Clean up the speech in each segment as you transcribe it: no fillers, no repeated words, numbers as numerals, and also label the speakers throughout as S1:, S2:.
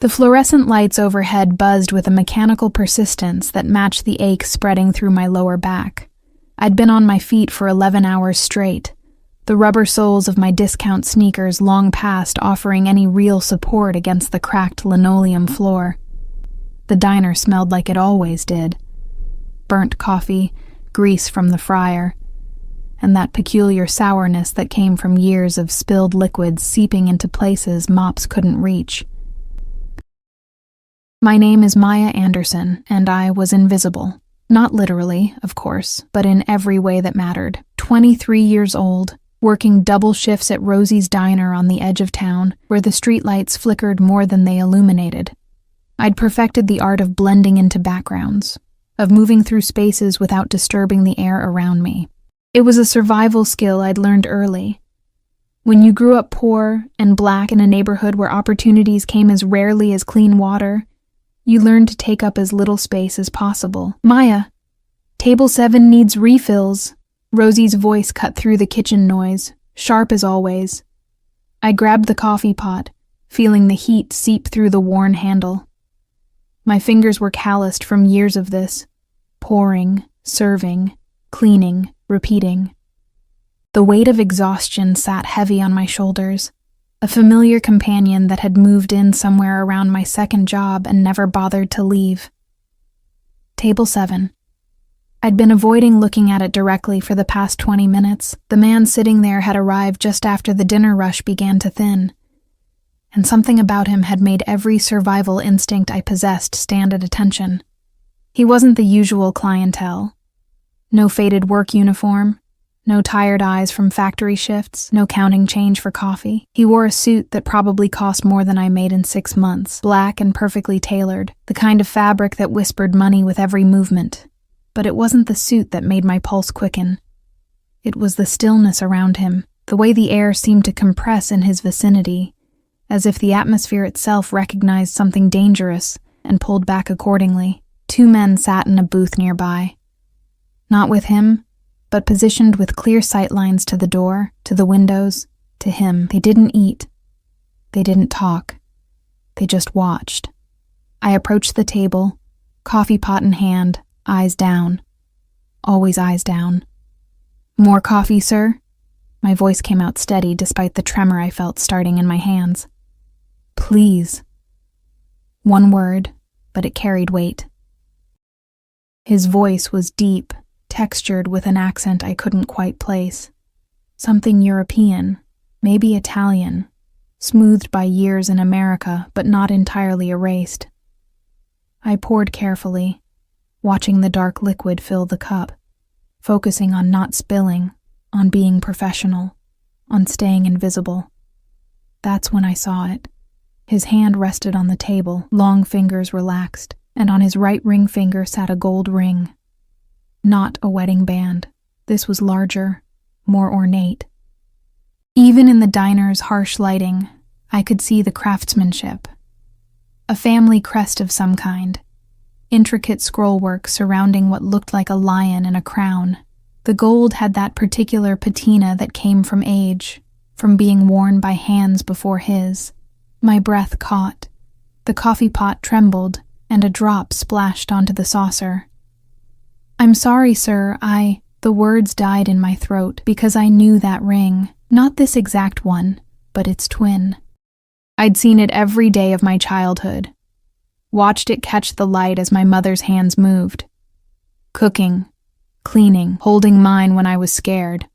S1: The fluorescent lights overhead buzzed with a mechanical persistence that matched the ache spreading through my lower back. I'd been on my feet for 11 hours straight, the rubber soles of my discount sneakers long past offering any real support against the cracked linoleum floor. The diner smelled like it always did. Burnt coffee, grease from the fryer, and that peculiar sourness that came from years of spilled liquids seeping into places mops couldn't reach. My name is Maya Anderson, and I was invisible. Not literally, of course, but in every way that mattered. 23 years old, working double shifts at Rosie's Diner on the edge of town, where the streetlights flickered more than they illuminated. I'd perfected the art of blending into backgrounds, of moving through spaces without disturbing the air around me. It was a survival skill I'd learned early. When you grew up poor and black in a neighborhood where opportunities came as rarely as clean water, you learned to take up as little space as possible. Maya, table 7 needs refills. Rosie's voice cut through the kitchen noise, sharp as always. I grabbed the coffee pot, feeling the heat seep through the worn handle. My fingers were calloused from years of this, pouring, serving, cleaning, repeating. The weight of exhaustion sat heavy on my shoulders, a familiar companion that had moved in somewhere around my second job and never bothered to leave. Table 7. I'd been avoiding looking at it directly for the past 20 minutes. The man sitting there had arrived just after the dinner rush began to thin, and something about him had made every survival instinct I possessed stand at attention. He wasn't the usual clientele. No faded work uniform, no tired eyes from factory shifts, no counting change for coffee. He wore a suit that probably cost more than I made in 6 months, black and perfectly tailored, the kind of fabric that whispered money with every movement. But it wasn't the suit that made my pulse quicken. It was the stillness around him, the way the air seemed to compress in his vicinity, as if the atmosphere itself recognized something dangerous and pulled back accordingly. 2 men sat in a booth nearby. Not with him, but positioned with clear sightlines to the door, to the windows, to him. They didn't eat. They didn't talk. They just watched. I approached the table, coffee pot in hand, eyes down. Always eyes down. "More coffee, sir?" My voice came out steady despite the tremor I felt starting in my hands. "Please." One word, but it carried weight. His voice was deep, textured with an accent I couldn't quite place. Something European, maybe Italian, smoothed by years in America but not entirely erased. I poured carefully, watching the dark liquid fill the cup, focusing on not spilling, on being professional, on staying invisible. That's when I saw it. His hand rested on the table, long fingers relaxed, and on his right ring finger sat a gold ring. Not a wedding band. This was larger, more ornate. Even in the diner's harsh lighting, I could see the craftsmanship. A family crest of some kind. Intricate scrollwork surrounding what looked like a lion in a crown. The gold had that particular patina that came from age, from being worn by hands before his. My breath caught. The coffee pot trembled, and a drop splashed onto the saucer. "I'm sorry, sir, The words died in my throat because I knew that ring. Not this exact one, but its twin. I'd seen it every day of my childhood. Watched it catch the light as my mother's hands moved. Cooking, cleaning, holding mine when I was scared.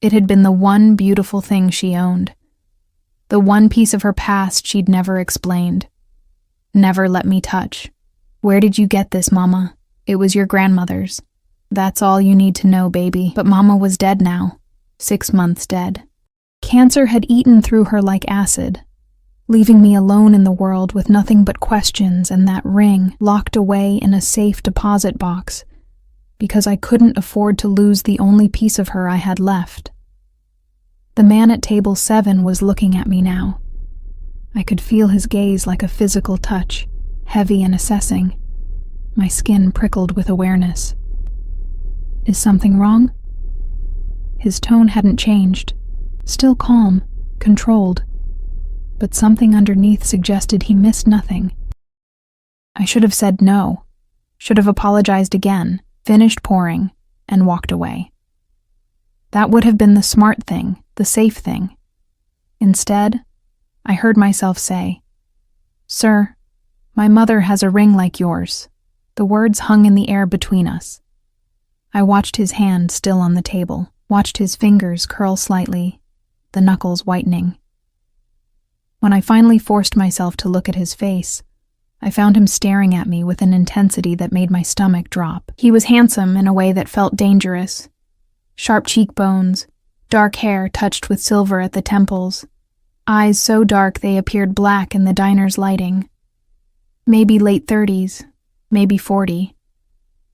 S1: It had been the one beautiful thing she owned. The one piece of her past she'd never explained. Never let me touch. "Where did you get this, Mama?" "It was your grandmother's." "That's all you need to know, baby." But Mama was dead now. 6 months dead. Cancer had eaten through her like acid, leaving me alone in the world with nothing but questions and that ring locked away in a safe deposit box because I couldn't afford to lose the only piece of her I had left. The man at table 7 was looking at me now. I could feel his gaze like a physical touch, heavy and assessing. My skin prickled with awareness. Is something wrong? His tone hadn't changed. Still calm, controlled. but something underneath suggested he missed nothing. I should have said no, should have apologized again, finished pouring, and walked away. That would have been the smart thing, the safe thing. Instead, I heard myself say, "Sir, my mother has a ring like yours." The words hung in the air between us. I watched his hand still on the table, watched his fingers curl slightly, the knuckles whitening. When I finally forced myself to look at his face, I found him staring at me with an intensity that made my stomach drop. He was handsome in a way that felt dangerous. Sharp cheekbones, dark hair touched with silver at the temples, eyes so dark they appeared black in the diner's lighting. Maybe late 30s, maybe 40.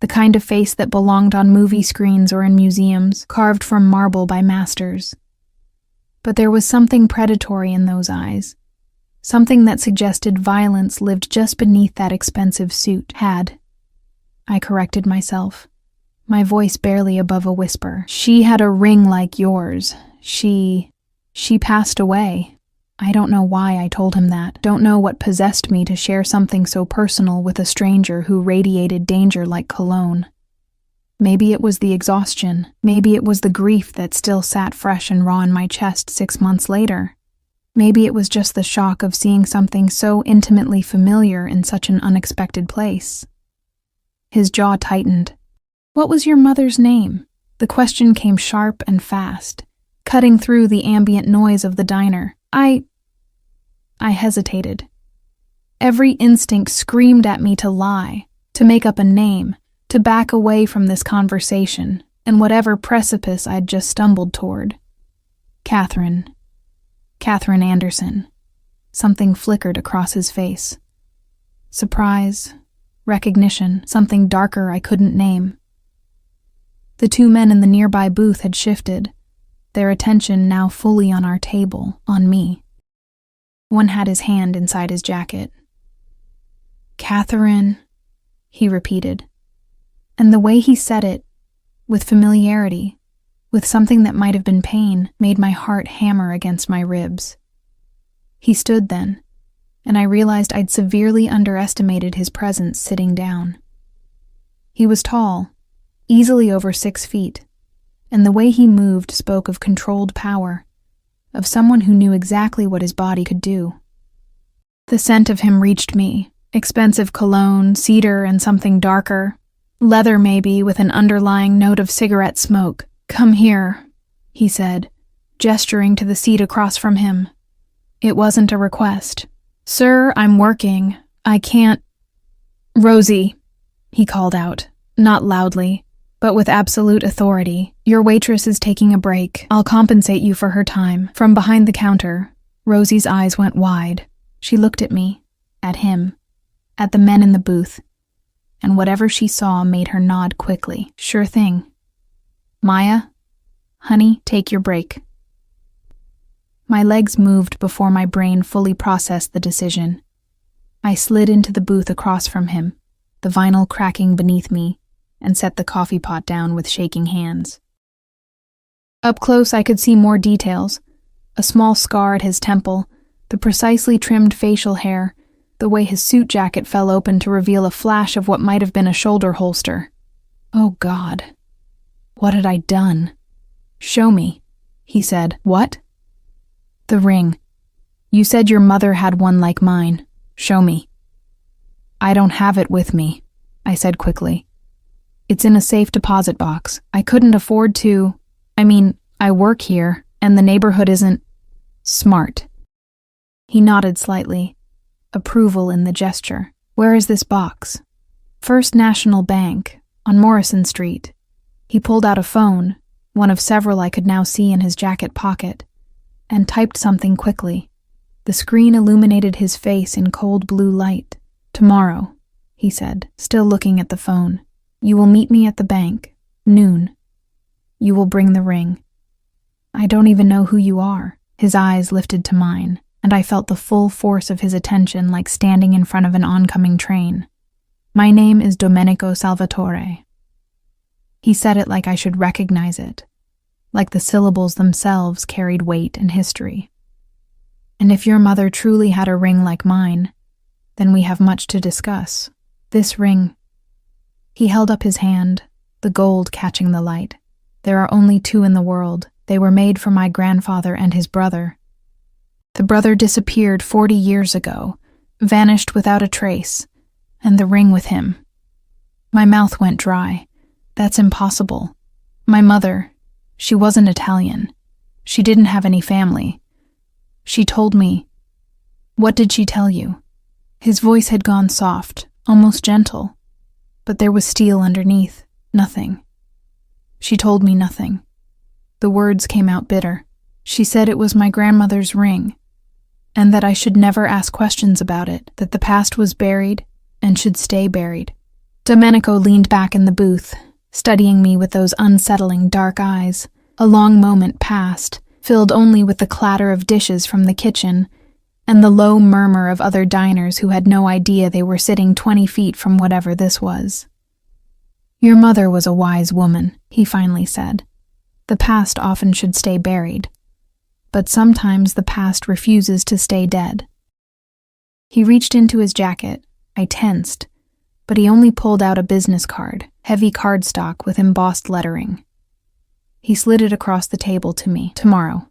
S1: The kind of face that belonged on movie screens or in museums, carved from marble by masters. But there was something predatory in those eyes, something that suggested violence lived just beneath that expensive suit. I corrected myself, my voice barely above a whisper. She had a ring like yours. She passed away. I don't know why I told him that. Don't know what possessed me to share something so personal with a stranger who radiated danger like cologne. Maybe it was the exhaustion. Maybe it was the grief that still sat fresh and raw in my chest 6 months later. Maybe it was just the shock of seeing something so intimately familiar in such an unexpected place. His jaw tightened. "What was your mother's name?" The question came sharp and fast, cutting through the ambient noise of the diner. I hesitated. Every instinct screamed at me to lie, to make up a name, to back away from this conversation and whatever precipice I'd just stumbled toward. Catherine Anderson. Something flickered across his face. Surprise, recognition, something darker I couldn't name. The two men in the nearby booth had shifted, their attention now fully on our table, on me. One had his hand inside his jacket. "Catherine," he repeated. And the way he said it, with familiarity, with something that might have been pain, made my heart hammer against my ribs. He stood then, and I realized I'd severely underestimated his presence sitting down. He was tall, easily over 6 feet, and the way he moved spoke of controlled power, of someone who knew exactly what his body could do. The scent of him reached me, expensive cologne, cedar, and something darker, leather maybe with an underlying note of cigarette smoke. "Come here," he said, gesturing to the seat across from him. It wasn't a request. "Sir, I'm working. I can't—" "Rosie," he called out, not loudly, but with absolute authority. "Your waitress is taking a break. I'll compensate you for her time." From behind the counter, Rosie's eyes went wide. She looked at me, at him, at the men in the booth, and whatever she saw made her nod quickly. "Sure thing. Maya, honey, take your break." My legs moved before my brain fully processed the decision. I slid into the booth across from him, the vinyl cracking beneath me, and set the coffee pot down with shaking hands. Up close I could see more details, a small scar at his temple, the precisely trimmed facial hair, the way his suit jacket fell open to reveal a flash of what might have been a shoulder holster. Oh God. What had I done? "Show me," he said. "What?" "The ring. You said your mother had one like mine. Show me." "I don't have it with me," I said quickly. "It's in a safe deposit box. I couldn't afford to. I work here, and the neighborhood isn't smart." He nodded slightly, approval in the gesture. "Where is this box?" "First National Bank, on Morrison Street." He pulled out a phone, one of several I could now see in his jacket pocket, and typed something quickly. The screen illuminated his face in cold blue light. "Tomorrow," he said, still looking at the phone. "You will meet me at the bank, noon. You will bring the ring. I don't even know who you are." His eyes lifted to mine, and I felt the full force of his attention like standing in front of an oncoming train. "My name is Domenico Salvatore." He said it like I should recognize it, like the syllables themselves carried weight and history. And if your mother truly had a ring like mine, then we have much to discuss. This ring." He held up his hand, the gold catching the light. "There are only two in the world. They were made for my grandfather and his brother. The brother disappeared 40 years ago, vanished without a trace, and the ring with him." My mouth went dry. "That's impossible. My mother, she wasn't Italian. She didn't have any family. She told me." "What did she tell you?" His voice had gone soft, almost gentle, but there was steel underneath. "Nothing. She told me nothing." The words came out bitter. "She said it was my grandmother's ring, and that I should never ask questions about it, that the past was buried and should stay buried." Domenico leaned back in the booth, studying me with those unsettling dark eyes. A long moment passed, filled only with the clatter of dishes from the kitchen and the low murmur of other diners who had no idea they were sitting 20 feet from whatever this was. "Your mother was a wise woman," he finally said. "The past often should stay buried, but sometimes the past refuses to stay dead." He reached into his jacket. I tensed, but he only pulled out a business card, heavy cardstock with embossed lettering. He slid it across the table to me. "Tomorrow,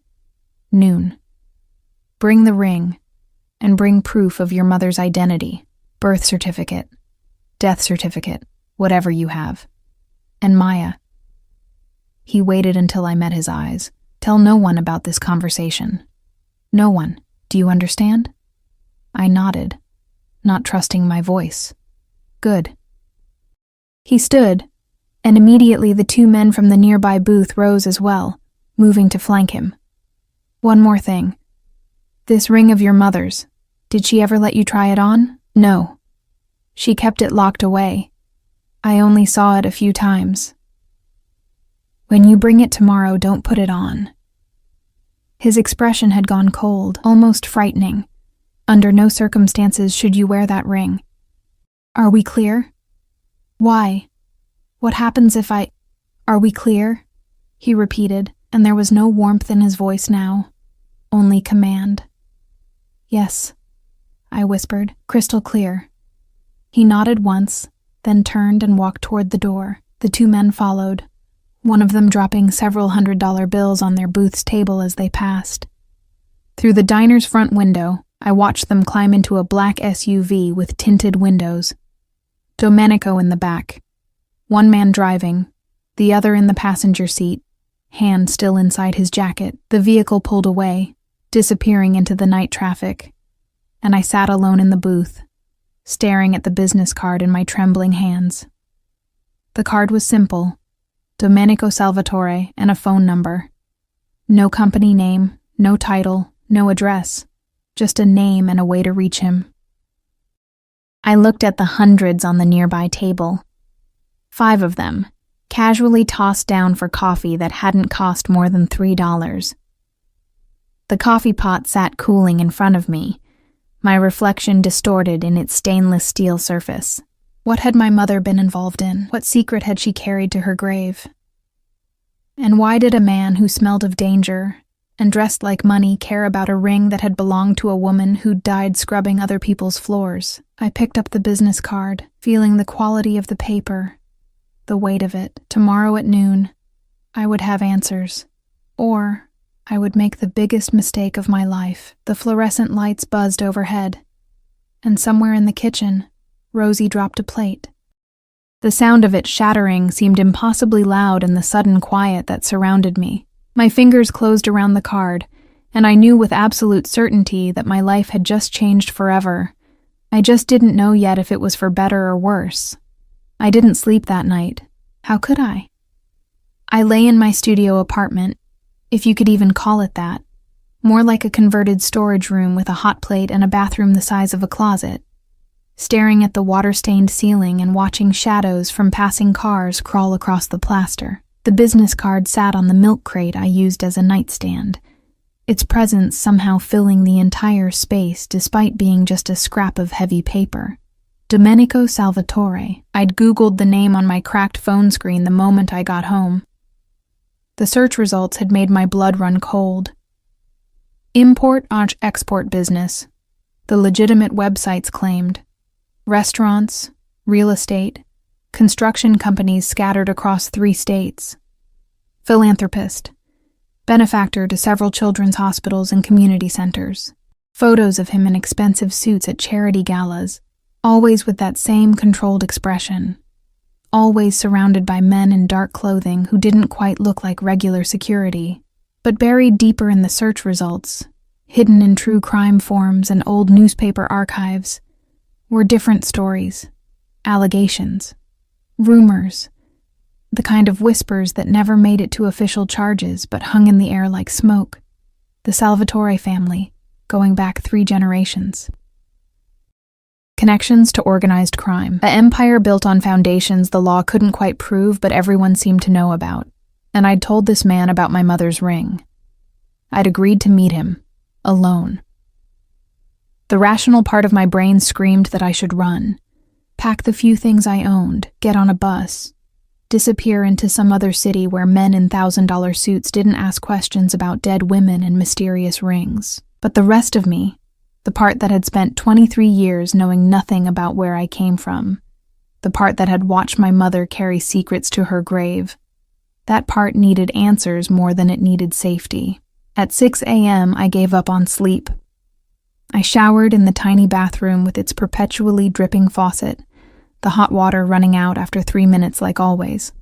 S1: noon. Bring the ring, and bring proof of your mother's identity, birth certificate, death certificate, whatever you have. And Maya." He waited until I met his eyes. "Tell no one about this conversation. No one. Do you understand?" I nodded, not trusting my voice. "Good." He stood, and immediately the two men from the nearby booth rose as well, moving to flank him. "One more thing. This ring of your mother's, did she ever let you try it on?" "No. She kept it locked away. I only saw it a few times." "When you bring it tomorrow, don't put it on." His expression had gone cold, almost frightening. "Under no circumstances should you wear that ring. Are we clear?" "Why? What happens if I—" "Are we clear?" he repeated, and there was no warmth in his voice now, only command. "Yes," I whispered, "crystal clear." He nodded once, then turned and walked toward the door. The two men followed, one of them dropping several $100 bills on their booth's table as they passed. Through the diner's front window, I watched them climb into a black SUV with tinted windows. Domenico in the back, one man driving, the other in the passenger seat, hand still inside his jacket. The vehicle pulled away, disappearing into the night traffic, and I sat alone in the booth, staring at the business card in my trembling hands. The card was simple: Domenico Salvatore and a phone number. No company name, no title, no address, just a name and a way to reach him. I looked at the hundreds on the nearby table. 5 of them, casually tossed down for coffee that hadn't cost more than $3. The coffee pot sat cooling in front of me, my reflection distorted in its stainless steel surface. What had my mother been involved in? What secret had she carried to her grave? And why did a man who smelled of danger and dressed like money care about a ring that had belonged to a woman who died scrubbing other people's floors? I picked up the business card, feeling the quality of the paper, the weight of it. Tomorrow at noon, I would have answers. Or I would make the biggest mistake of my life. The fluorescent lights buzzed overhead, and somewhere in the kitchen, Rosie dropped a plate. The sound of it shattering seemed impossibly loud in the sudden quiet that surrounded me. My fingers closed around the card, and I knew with absolute certainty that my life had just changed forever. I just didn't know yet if it was for better or worse. I didn't sleep that night. How could I? I lay in my studio apartment, if you could even call it that, more like a converted storage room with a hot plate and a bathroom the size of a closet, staring at the water-stained ceiling and watching shadows from passing cars crawl across the plaster. The business card sat on the milk crate I used as a nightstand, its presence somehow filling the entire space despite being just a scrap of heavy paper. Domenico Salvatore. I'd Googled the name on my cracked phone screen the moment I got home. The search results had made my blood run cold. Import-export business, the legitimate websites claimed. Restaurants, real estate, construction companies scattered across 3 states. Philanthropist, benefactor to several children's hospitals and community centers. Photos of him in expensive suits at charity galas, always with that same controlled expression. Always surrounded by men in dark clothing who didn't quite look like regular security. But buried deeper in the search results, hidden in true crime forums and old newspaper archives, were different stories, allegations, rumors, the kind of whispers that never made it to official charges but hung in the air like smoke. The Salvatore family, going back 3 generations. Connections to organized crime. An empire built on foundations the law couldn't quite prove but everyone seemed to know about. And I'd told this man about my mother's ring. I'd agreed to meet him, alone. The rational part of my brain screamed that I should run, pack the few things I owned, get on a bus, disappear into some other city where men in $1,000 suits didn't ask questions about dead women and mysterious rings. But the rest of me, the part that had spent 23 years knowing nothing about where I came from, the part that had watched my mother carry secrets to her grave, that part needed answers more than it needed safety. At 6 a.m., I gave up on sleep. I showered in the tiny bathroom with its perpetually dripping faucet, the hot water running out after 3 minutes like always.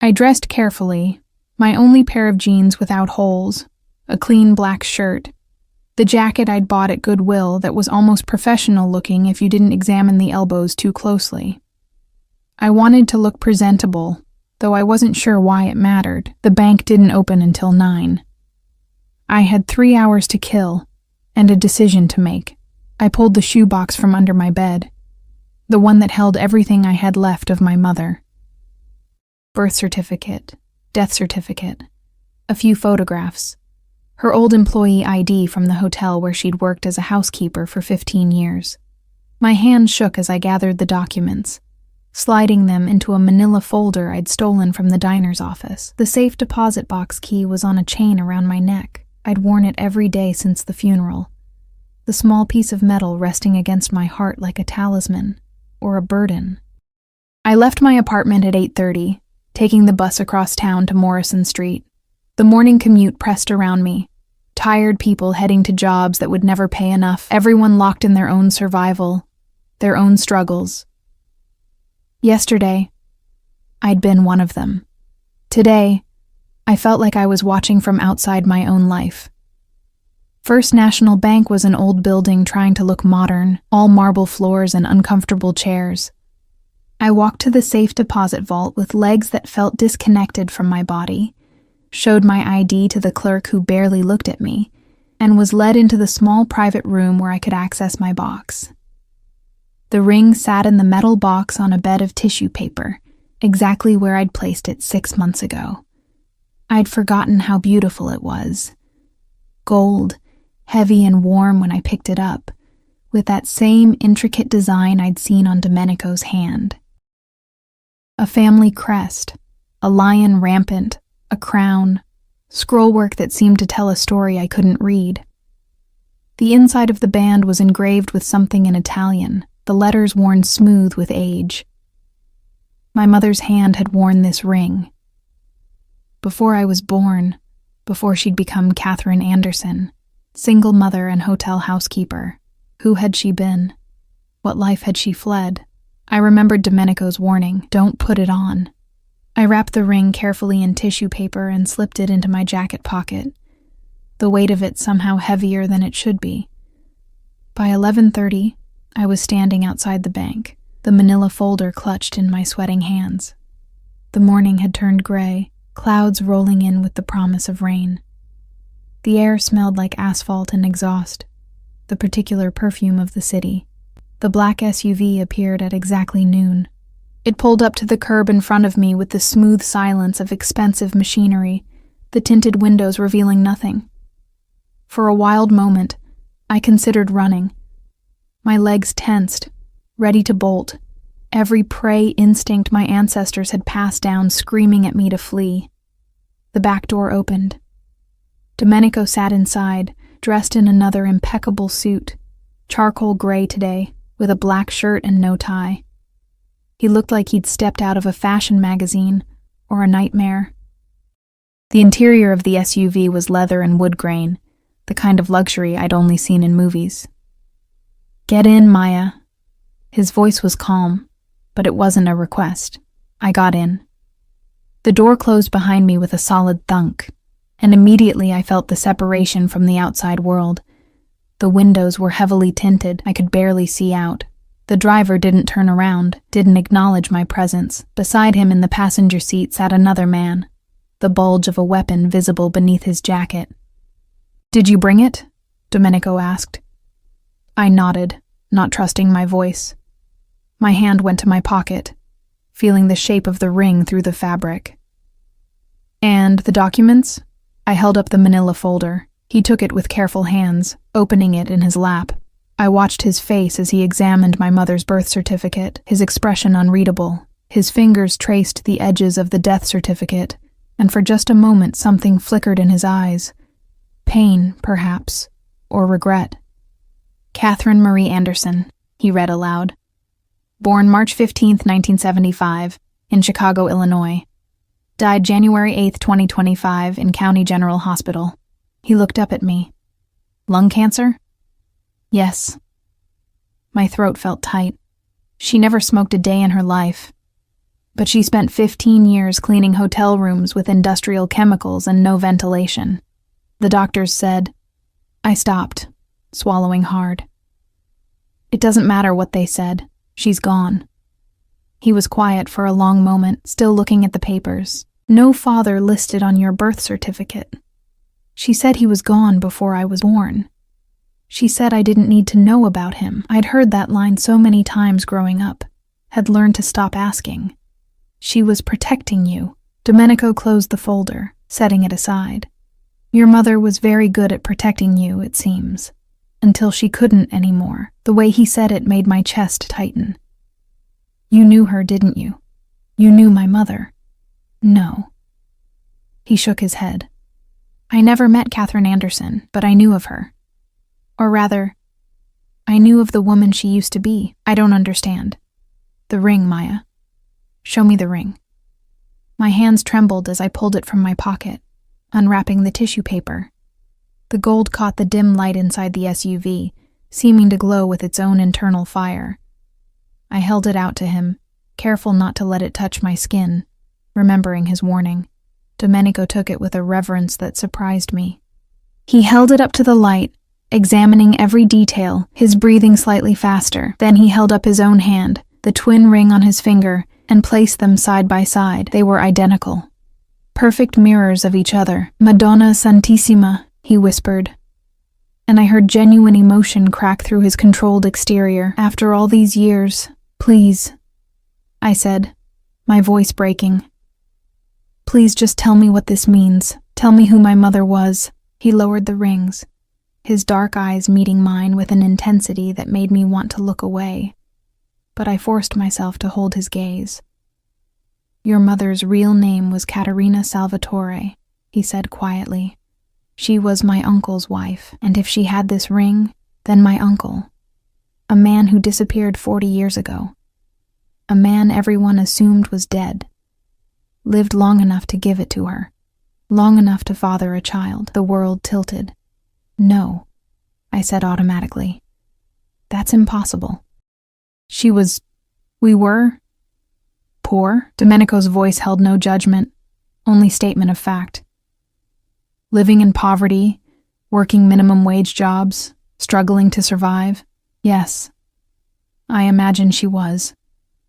S1: I dressed carefully, my only pair of jeans without holes, a clean black shirt, the jacket I'd bought at Goodwill that was almost professional looking if you didn't examine the elbows too closely. I wanted to look presentable, though I wasn't sure why it mattered. The bank didn't open until 9. I had 3 hours to kill, and a decision to make. I pulled the shoebox from under my bed, the one that held everything I had left of my mother. Birth certificate, death certificate, a few photographs, her old employee ID from the hotel where she'd worked as a housekeeper for 15 years. My hand shook as I gathered the documents, sliding them into a manila folder I'd stolen from the diner's office. The safe deposit box key was on a chain around my neck. I'd worn it every day since the funeral, the small piece of metal resting against my heart like a talisman, or a burden. I left my apartment at 8:30, taking the bus across town to Morrison Street. The morning commute pressed around me, tired people heading to jobs that would never pay enough, everyone locked in their own survival, their own struggles. Yesterday, I'd been one of them. Today, I felt like I was watching from outside my own life. First National Bank was an old building trying to look modern, all marble floors and uncomfortable chairs. I walked to the safe deposit vault with legs that felt disconnected from my body, showed my ID to the clerk who barely looked at me, and was led into the small private room where I could access my box. The ring sat in the metal box on a bed of tissue paper, exactly where I'd placed it 6 months ago. I'd forgotten how beautiful it was. Gold, heavy and warm when I picked it up, with that same intricate design I'd seen on Domenico's hand. A family crest, a lion rampant, a crown, scrollwork that seemed to tell a story I couldn't read. The inside of the band was engraved with something in Italian, the letters worn smooth with age. My mother's hand had worn this ring. Before I was born, before she'd become Catherine Anderson, single mother and hotel housekeeper. Who had she been? What life had she fled? I remembered Domenico's warning, don't put it on. I wrapped the ring carefully in tissue paper and slipped it into my jacket pocket, the weight of it somehow heavier than it should be. By 11:30, I was standing outside the bank, the manila folder clutched in my sweating hands. The morning had turned gray, clouds rolling in with the promise of rain. The air smelled like asphalt and exhaust, the particular perfume of the city. The black SUV appeared at exactly noon. It pulled up to the curb in front of me with the smooth silence of expensive machinery, the tinted windows revealing nothing. For a wild moment, I considered running. My legs tensed, ready to bolt, every prey instinct my ancestors had passed down screaming at me to flee. The back door opened. Domenico sat inside, dressed in another impeccable suit, charcoal gray today, with a black shirt and no tie. He looked like he'd stepped out of a fashion magazine or a nightmare. The interior of the SUV was leather and wood grain, the kind of luxury I'd only seen in movies. "Get in, Maya." His voice was calm, but it wasn't a request. I got in. The door closed behind me with a solid thunk, and immediately I felt the separation from the outside world. The windows were heavily tinted, I could barely see out. The driver didn't turn around, didn't acknowledge my presence. Beside him in the passenger seat sat another man, the bulge of a weapon visible beneath his jacket. "Did you bring it?" Domenico asked. I nodded, not trusting my voice. My hand went to my pocket, feeling the shape of the ring through the fabric. "And the documents?" I held up the manila folder. He took it with careful hands, opening it in his lap. I watched his face as he examined my mother's birth certificate, his expression unreadable. His fingers traced the edges of the death certificate, and for just a moment something flickered in his eyes. Pain, perhaps, or regret. "Catherine Marie Anderson," he read aloud. "Born March 15, 1975, in Chicago, Illinois. Died January 8, 2025, in County General Hospital." He looked up at me. "Lung cancer?" "Yes." My throat felt tight. She never smoked a day in her life, but she spent 15 years cleaning hotel rooms with industrial chemicals and no ventilation. The doctors said. I stopped, swallowing hard. "It doesn't matter what they said. She's gone." He was quiet for a long moment, still looking at the papers. "No father listed on your birth certificate. She said he was gone before I was born. She said I didn't need to know about him." I'd heard that line so many times growing up, had learned to stop asking. "She was protecting you." Domenico closed the folder, setting it aside. "Your mother was very good at protecting you, it seems, until she couldn't anymore." The way he said it made my chest tighten. "You knew her, didn't you? You knew my mother?" "No." He shook his head. "I never met Catherine Anderson, but I knew of her. Or rather, I knew of the woman she used to be. I don't understand. The ring, Maya. Show me the ring." My hands trembled as I pulled it from my pocket, unwrapping the tissue paper. The gold caught the dim light inside the SUV, seeming to glow with its own internal fire. I held it out to him, careful not to let it touch my skin, remembering his warning. Domenico took it with a reverence that surprised me. He held it up to the light, examining every detail, his breathing slightly faster. Then he held up his own hand, the twin ring on his finger, and placed them side by side. They were identical. Perfect mirrors of each other. "Madonna Santissima," he whispered. And I heard genuine emotion crack through his controlled exterior. "After all these years, please," I said, my voice breaking. "Please just tell me what this means. Tell me who my mother was." He lowered the rings, his dark eyes meeting mine with an intensity that made me want to look away. But I forced myself to hold his gaze. "Your mother's real name was Caterina Salvatore," he said quietly. "She was my uncle's wife, and if she had this ring, then my uncle, a man who disappeared 40 years ago, a man everyone assumed was dead, lived long enough to give it to her, long enough to father a child." The world tilted. "No," I said automatically. "That's impossible. We were poor." Domenico's voice held no judgment, only statement of fact. "Living in poverty, working minimum wage jobs, struggling to survive. Yes, I imagine she was.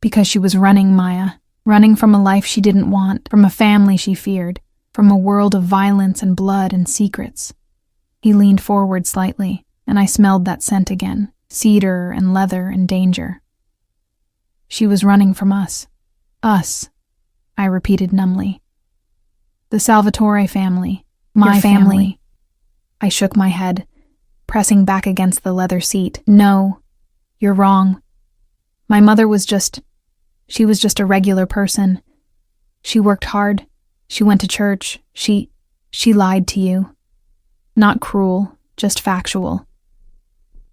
S1: Because she was running, Maya, running from a life she didn't want, from a family she feared, from a world of violence and blood and secrets." He leaned forward slightly, and I smelled that scent again, cedar and leather and danger. "She was running from us. Us," I repeated numbly. "The Salvatore family. My family." I shook my head, pressing back against the leather seat. "No, you're wrong. My mother was just a regular person. She worked hard. She went to church. She lied to you." Not cruel, just factual.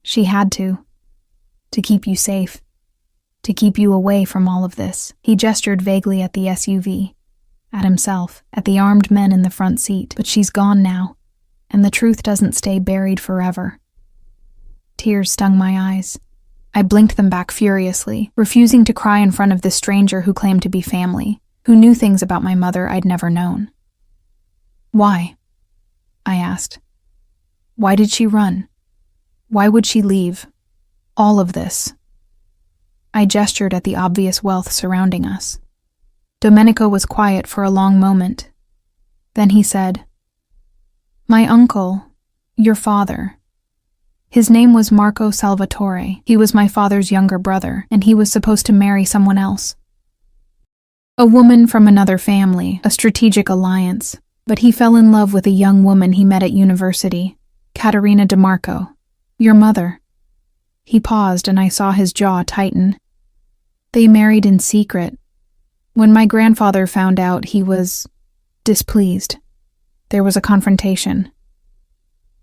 S1: She had to keep you safe, to keep you away from all of this. He gestured vaguely at the SUV, at himself, at the armed men in the front seat. But she's gone now, and the truth doesn't stay buried forever. Tears stung my eyes. I blinked them back furiously, refusing to cry in front of this stranger who claimed to be family, who knew things about my mother I'd never known. Why? I asked. Why did she run? Why would she leave? All of this. I gestured at the obvious wealth surrounding us. Domenico was quiet for a long moment. Then he said, "My uncle, your father. His name was Marco Salvatore. He was my father's younger brother, and he was supposed to marry someone else. A woman from another family, a strategic alliance, but he fell in love with a young woman he met at university, Caterina DeMarco, your mother." He paused and I saw his jaw tighten. They married in secret. When my grandfather found out, he was displeased. There was a confrontation.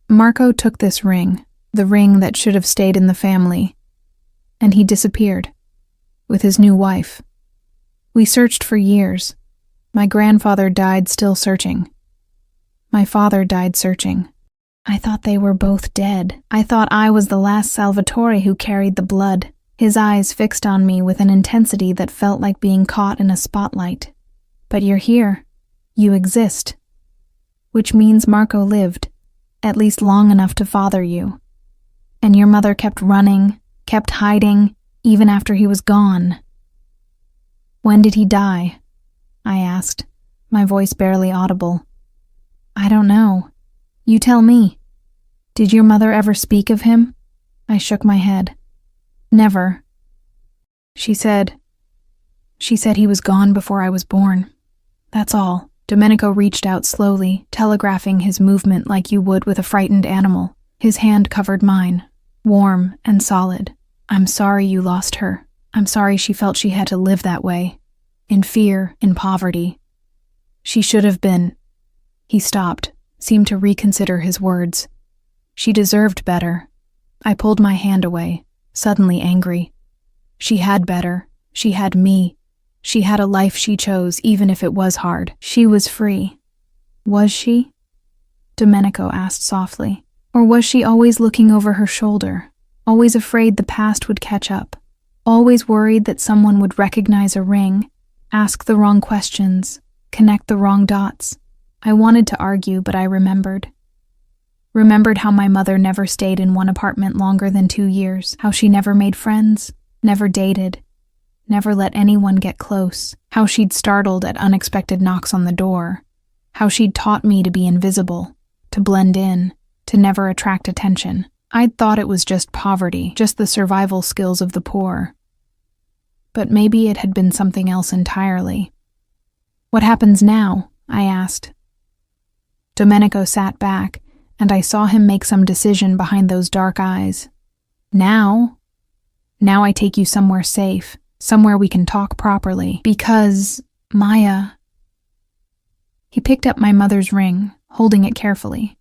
S1: Marco took this ring, the ring that should have stayed in the family, and he disappeared, with his new wife. We searched for years. My grandfather died still searching. My father died searching. I thought they were both dead. I thought I was the last Salvatore who carried the blood, his eyes fixed on me with an intensity that felt like being caught in a spotlight. But you're here. You exist. Which means Marco lived, at least long enough to father you. And your mother kept running, kept hiding, even after he was gone. When did he die? I asked, my voice barely audible. I don't know. You tell me. Did your mother ever speak of him? I shook my head. Never. She said he was gone before I was born. That's all. Domenico reached out slowly, telegraphing his movement like you would with a frightened animal. His hand covered mine, warm and solid. I'm sorry you lost her. I'm sorry she felt she had to live that way. In fear, in poverty. She should have been. He stopped, seemed to reconsider his words. She deserved better. I pulled my hand away, suddenly angry. She had better. She had me. She had a life she chose, even if it was hard. She was free. Was she? Domenico asked softly. Or was she always looking over her shoulder, always afraid the past would catch up, always worried that someone would recognize a ring, ask the wrong questions, connect the wrong dots? I wanted to argue, but I remembered. Remembered how my mother never stayed in one apartment longer than 2 years, how she never made friends, never dated, never let anyone get close, how she'd startled at unexpected knocks on the door, how she'd taught me to be invisible, to blend in, to never attract attention. I'd thought it was just poverty, just the survival skills of the poor. But maybe it had been something else entirely. What happens now? I asked. Domenico sat back, and I saw him make some decision behind those dark eyes. Now I take you somewhere safe, somewhere we can talk properly, because, Maya... He picked up my mother's ring, holding it carefully.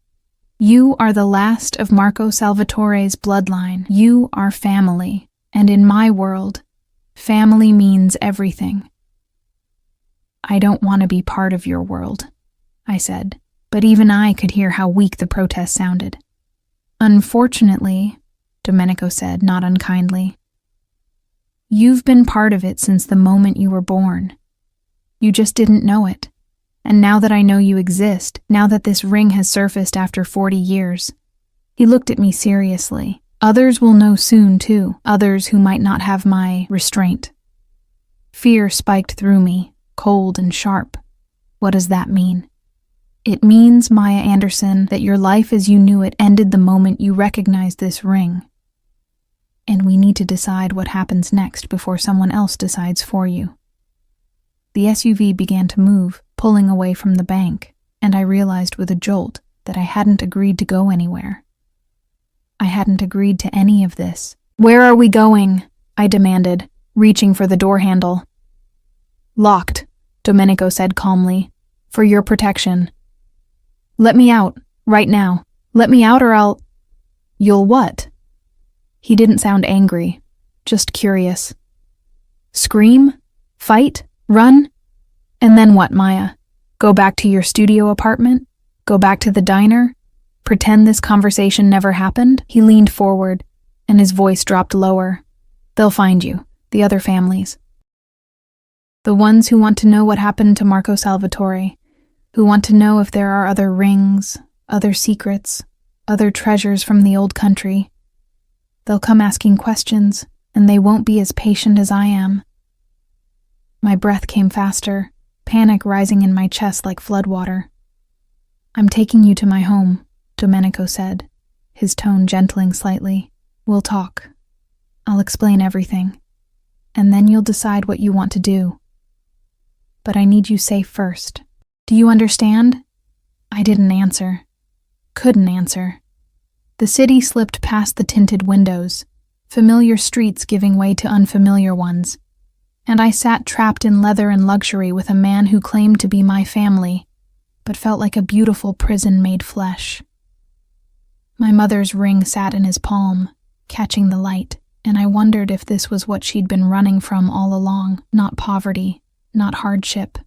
S1: You are the last of Marco Salvatore's bloodline. You are family, and in my world, family means everything. I don't want to be part of your world, I said. But even I could hear how weak the protest sounded. Unfortunately, Domenico said, not unkindly, you've been part of it since the moment you were born. You just didn't know it. And now that I know you exist, now that this ring has surfaced after 40 years, he looked at me seriously. Others will know soon, too, others who might not have my restraint. Fear spiked through me, cold and sharp. What does that mean? It means, Maya Anderson, that your life as you knew it ended the moment you recognized this ring. And we need to decide what happens next before someone else decides for you. The SUV began to move, pulling away from the bank, and I realized with a jolt that I hadn't agreed to go anywhere. I hadn't agreed to any of this. Where are we going? I demanded, reaching for the door handle. Locked, Domenico said calmly. For your protection. Let me out, right now. Let me out or I'll— You'll what? He didn't sound angry, just curious. Scream? Fight? Run? And then what, Maya? Go back to your studio apartment? Go back to the diner? Pretend this conversation never happened? He leaned forward, and his voice dropped lower. They'll find you, the other families. The ones who want to know what happened to Marco Salvatore, who want to know if there are other rings, other secrets, other treasures from the old country. They'll come asking questions, and they won't be as patient as I am. My breath came faster, panic rising in my chest like floodwater. I'm taking you to my home, Domenico said, his tone gentling slightly. We'll talk. I'll explain everything, and then you'll decide what you want to do. But I need you safe first. Do you understand? I didn't answer. Couldn't answer. The city slipped past the tinted windows, familiar streets giving way to unfamiliar ones, and I sat trapped in leather and luxury with a man who claimed to be my family, but felt like a beautiful prison made flesh. My mother's ring sat in his palm, catching the light, and I wondered if this was what she'd been running from all along, not poverty, not hardship,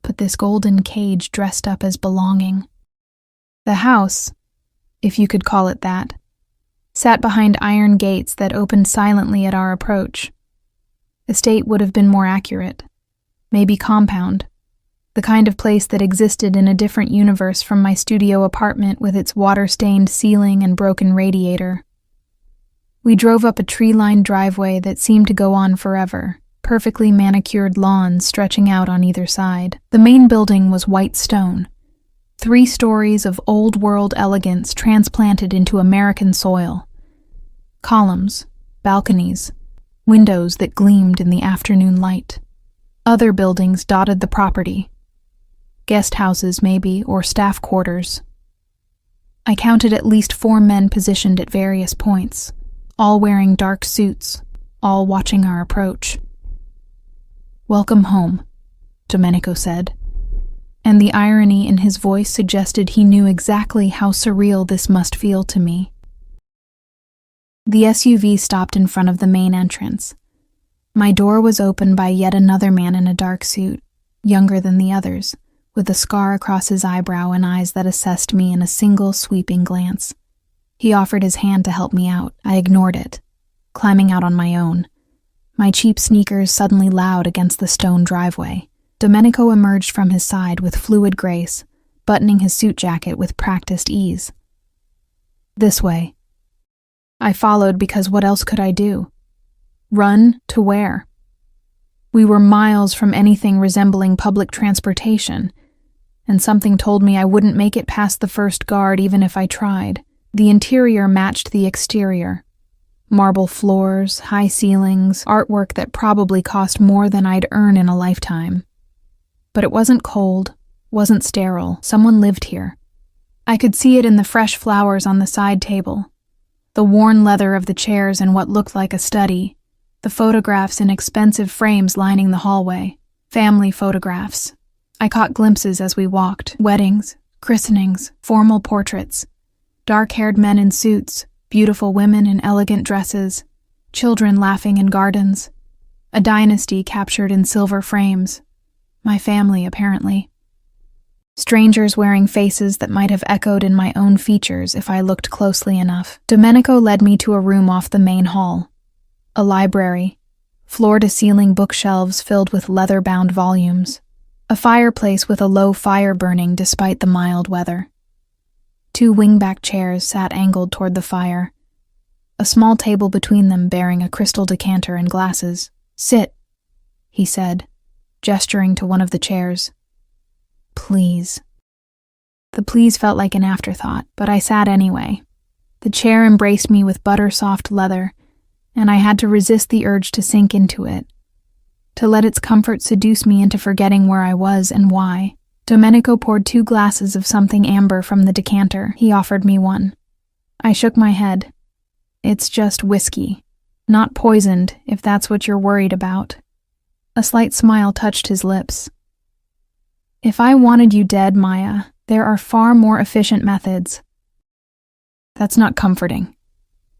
S1: but this golden cage dressed up as belonging. The house, if you could call it that, sat behind iron gates that opened silently at our approach. Estate would have been more accurate. Maybe compound. The kind of place that existed in a different universe from my studio apartment with its water-stained ceiling and broken radiator. We drove up a tree-lined driveway that seemed to go on forever, perfectly manicured lawns stretching out on either side. The main building was white stone, 3 stories of old-world elegance transplanted into American soil. Columns, balconies, windows that gleamed in the afternoon light. Other buildings dotted the property. Guest houses, maybe, or staff quarters. I counted at least 4 men positioned at various points, all wearing dark suits, all watching our approach. "Welcome home," Domenico said, and the irony in his voice suggested he knew exactly how surreal this must feel to me. The SUV stopped in front of the main entrance. My door was opened by yet another man in a dark suit, younger than the others, with a scar across his eyebrow and eyes that assessed me in a single sweeping glance. He offered his hand to help me out. I ignored it, climbing out on my own, my cheap sneakers suddenly loud against the stone driveway. Domenico emerged from his side with fluid grace, buttoning his suit jacket with practiced ease. "This way." I followed because what else could I do? Run to where? We were miles from anything resembling public transportation, and something told me I wouldn't make it past the first guard even if I tried. The interior matched the exterior. Marble floors, high ceilings, artwork that probably cost more than I'd earn in a lifetime. But it wasn't cold, wasn't sterile. Someone lived here. I could see it in the fresh flowers on the side table, the worn leather of the chairs in what looked like a study, the photographs in expensive frames lining the hallway. Family photographs. I caught glimpses as we walked. Weddings, christenings, formal portraits. Dark-haired men in suits, beautiful women in elegant dresses, children laughing in gardens. A dynasty captured in silver frames. My family, apparently. Strangers wearing faces that might have echoed in my own features if I looked closely enough. Domenico led me to a room off the main hall. A library, floor-to-ceiling bookshelves filled with leather-bound volumes. A fireplace with a low fire burning despite the mild weather. 2 wing-back chairs sat angled toward the fire. A small table between them bearing a crystal decanter and glasses. "Sit," he said, gesturing to one of the chairs. "Please." The please felt like an afterthought, but I sat anyway. The chair embraced me with butter-soft leather, and I had to resist the urge to sink into it, to let its comfort seduce me into forgetting where I was and why. Domenico poured 2 glasses of something amber from the decanter. He offered me one. I shook my head. "It's just whiskey. Not poisoned, if that's what you're worried about." A slight smile touched his lips. "If I wanted you dead, Maya, there are far more efficient methods." That's not comforting.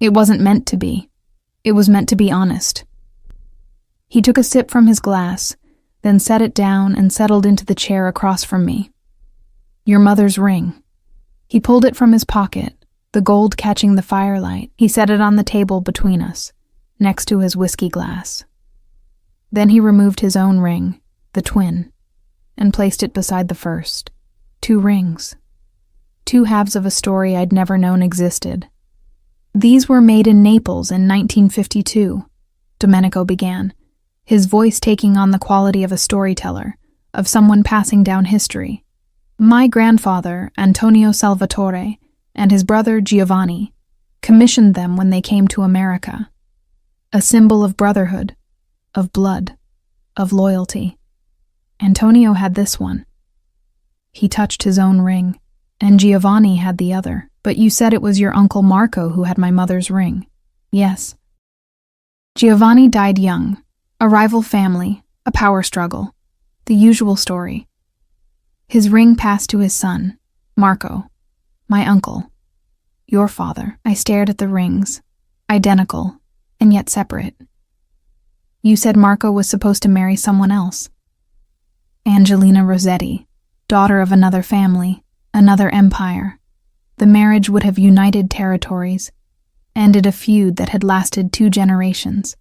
S1: It wasn't meant to be. It was meant to be honest. He took a sip from his glass, then set it down and settled into the chair across from me. Your mother's ring. He pulled it from his pocket, the gold catching the firelight. He set it on the table between us, next to his whiskey glass. Then he removed his own ring, the twin, and placed it beside the first. 2 rings. 2 halves of a story I'd never known existed. These were made in Naples in 1952, Domenico began, his voice taking on the quality of a storyteller, of someone passing down history. My grandfather, Antonio Salvatore, and his brother Giovanni, commissioned them when they came to America. A symbol of brotherhood, of blood, of loyalty. Antonio had this one. He touched his own ring, and Giovanni had the other. But you said it was your uncle Marco who had my mother's ring. Yes. Giovanni died young. A rival family, a power struggle. The usual story. His ring passed to his son, Marco, my uncle, your father. I stared at the rings, identical, and yet separate. You said Marco was supposed to marry someone else. Angelina Rossetti, daughter of another family, another empire. The marriage would have united territories, ended a feud that had lasted 2 generations.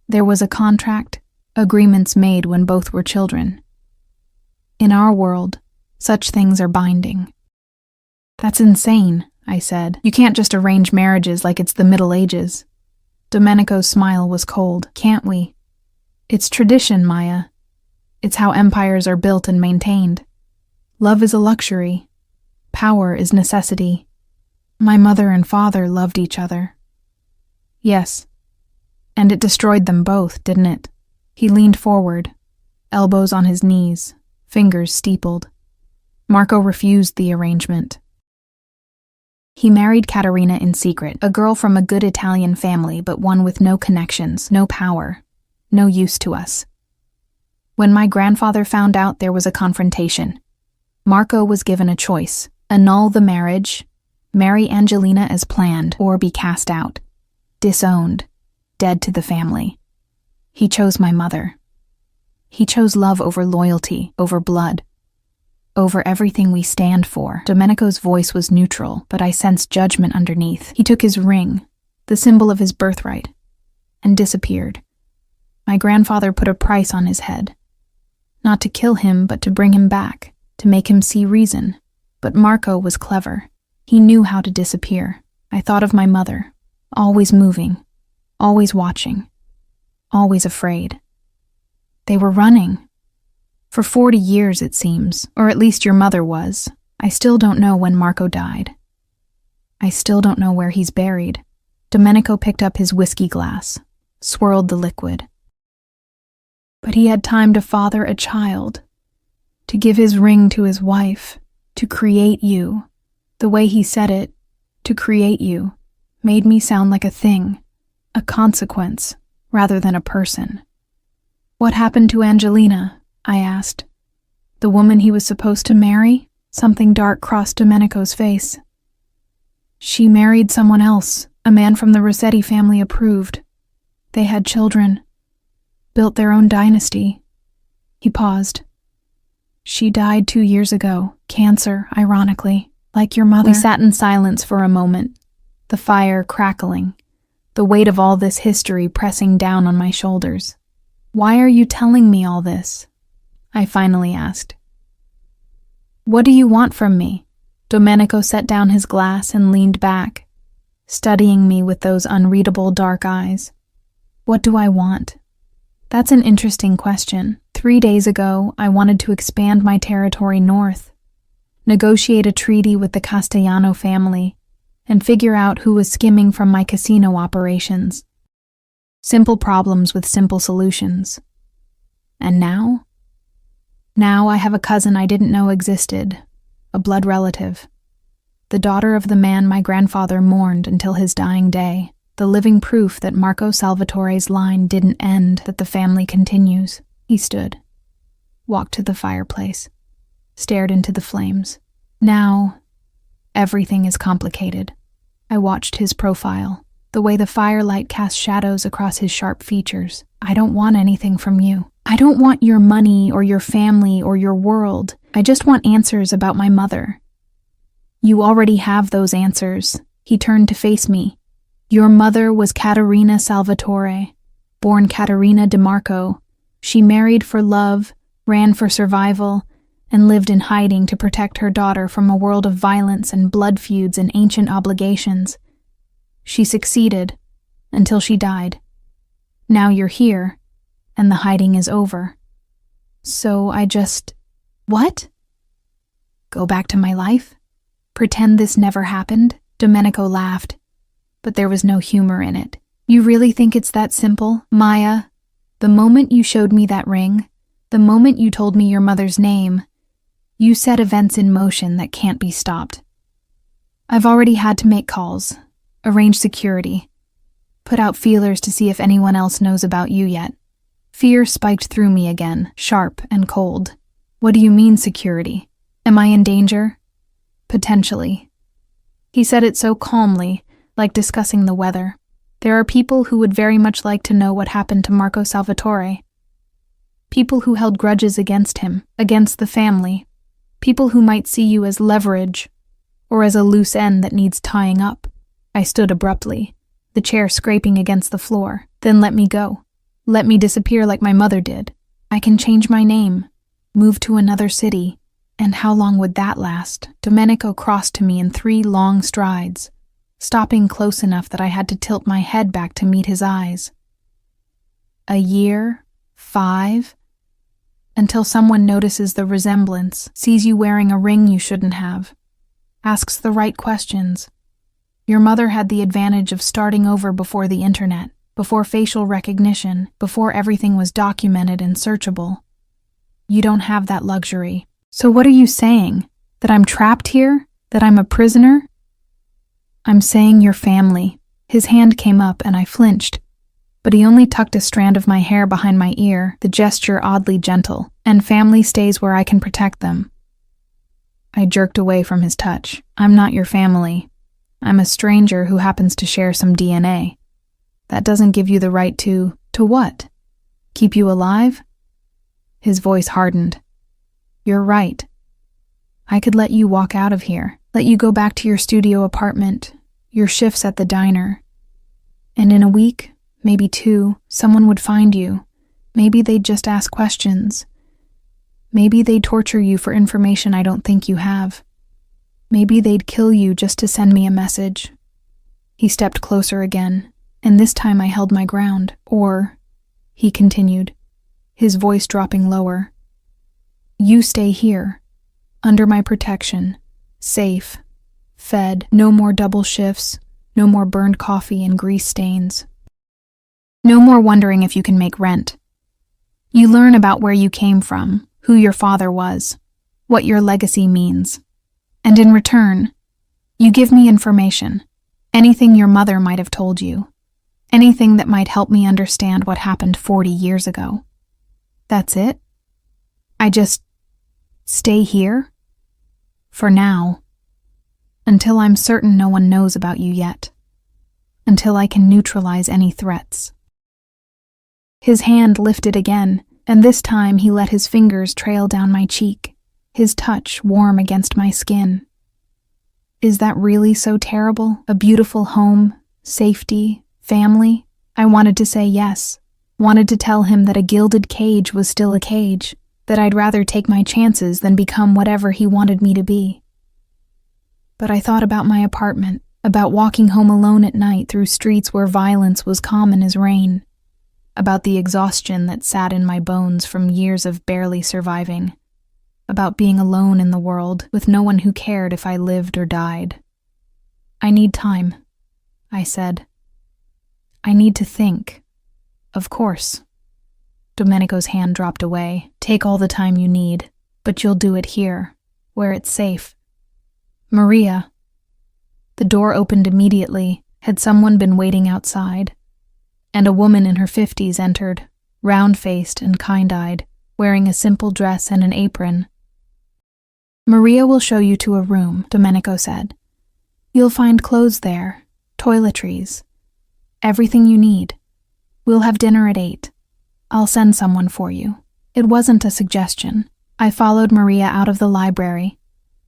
S1: There was a contract, agreements made when both were children. In our world, such things are binding. That's insane, I said. You can't just arrange marriages like it's the Middle Ages. Domenico's smile was cold. Can't we? It's tradition, Maya. It's how empires are built and maintained. Love is a luxury. Power is necessity. My mother and father loved each other. Yes. And it destroyed them both, didn't it? He leaned forward, elbows on his knees, fingers steepled. Marco refused the arrangement. He married Caterina in secret, a girl from a good Italian family, but one with no connections, no power, no use to us. When my grandfather found out, there was a confrontation. Marco was given a choice: annul the marriage, marry Angelina as planned, or be cast out, disowned, dead to the family. He chose my mother. He chose love over loyalty, over blood, over everything we stand for. Domenico's voice was neutral, but I sensed judgment underneath. He took his ring, the symbol of his birthright, and disappeared. My grandfather put a price on his head. Not to kill him, but to bring him back, to make him see reason. But Marco was clever. He knew how to disappear. I thought of my mother, always moving, always watching, always afraid. They were running. For 40 years, it seems, or at least your mother was. I still don't know when Marco died. I still don't know where he's buried. Domenico picked up his whiskey glass, swirled the liquid. But he had time to father a child, to give his ring to his wife, to create you. The way he said it, to create you, made me sound like a thing, a consequence, rather than a person. What happened to Angelina? I asked. The woman he was supposed to marry? Something dark crossed Domenico's face. She married someone else, a man from the Rossetti family approved. They had children, built their own dynasty. He paused. She died 2 years ago, cancer, ironically, like your mother. We sat in silence for a moment, the fire crackling, the weight of all this history pressing down on my shoulders. Why are you telling me all this? I finally asked. What do you want from me? Domenico set down his glass and leaned back, studying me with those unreadable dark eyes. What do I want? That's an interesting question. 3 days ago, I wanted to expand my territory north, negotiate a treaty with the Castellano family, and figure out who was skimming from my casino operations. Simple problems with simple solutions. And now? Now I have a cousin I didn't know existed, a blood relative, the daughter of the man my grandfather mourned until his dying day, the living proof that Marco Salvatore's line didn't end, that the family continues. He stood, walked to the fireplace, stared into the flames. Now, everything is complicated. I watched his profile, the way the firelight cast shadows across his sharp features. I don't want anything from you. I don't want your money or your family or your world. I just want answers about my mother. You already have those answers. He turned to face me. Your mother was Caterina Salvatore, born Caterina DeMarco. She married for love, ran for survival, and lived in hiding to protect her daughter from a world of violence and blood feuds and ancient obligations. She succeeded, until she died. Now you're here, and the hiding is over. So I just... What? Go back to my life? Pretend this never happened? Domenico laughed, but there was no humor in it. You really think it's that simple, Maya? The moment you showed me that ring, the moment you told me your mother's name, you set events in motion that can't be stopped. I've already had to make calls, arrange security, put out feelers to see if anyone else knows about you yet. Fear spiked through me again, sharp and cold. What do you mean, security? Am I in danger? Potentially. He said it so calmly, like discussing the weather. There are people who would very much like to know what happened to Marco Salvatore. People who held grudges against him, against the family. People who might see you as leverage, or as a loose end that needs tying up. I stood abruptly, the chair scraping against the floor. Then let me go. Let me disappear like my mother did. I can change my name, move to another city. And how long would that last? Domenico crossed to me in 3 long strides, stopping close enough that I had to tilt my head back to meet his eyes. A year? 5? Until someone notices the resemblance, sees you wearing a ring you shouldn't have, asks the right questions. Your mother had the advantage of starting over before the internet, before facial recognition, before everything was documented and searchable. You don't have that luxury. So what are you saying? That I'm trapped here? That I'm a prisoner? I'm saying your family. His hand came up and I flinched, but he only tucked a strand of my hair behind my ear, the gesture oddly gentle. And family stays where I can protect them. I jerked away from his touch. I'm not your family. I'm a stranger who happens to share some DNA. That doesn't give you the right to what? Keep you alive? His voice hardened. You're right. I could let you walk out of here, let you go back to your studio apartment, your shifts at the diner. And in a week, maybe 2, someone would find you. Maybe they'd just ask questions. Maybe they'd torture you for information I don't think you have. Maybe they'd kill you just to send me a message. He stepped closer again, and this time I held my ground. Or, he continued, his voice dropping lower, you stay here, under my protection, safe, fed, no more double shifts, no more burned coffee and grease stains. No more wondering if you can make rent. You learn about where you came from, who your father was, what your legacy means. And in return, you give me information, anything your mother might have told you, anything that might help me understand what happened 40 years ago. That's it? I just stay here? For now. Until I'm certain no one knows about you yet. Until I can neutralize any threats. His hand lifted again, and this time he let his fingers trail down my cheek, his touch warm against my skin. Is that really so terrible? A beautiful home, safety, family? I wanted to say yes, wanted to tell him that a gilded cage was still a cage, that I'd rather take my chances than become whatever he wanted me to be. But I thought about my apartment, about walking home alone at night through streets where violence was common as rain, about the exhaustion that sat in my bones from years of barely surviving, about being alone in the world with no one who cared if I lived or died. I need time, I said. I need to think. Of course. Domenico's hand dropped away. Take all the time you need, but you'll do it here, where it's safe. Maria. The door opened immediately. Had someone been waiting outside? And a woman in her 50s entered, round-faced and kind-eyed, wearing a simple dress and an apron. Maria will show you to a room, Domenico said. You'll find clothes there, toiletries, everything you need. We'll have dinner at 8. I'll send someone for you." It wasn't a suggestion. I followed Maria out of the library,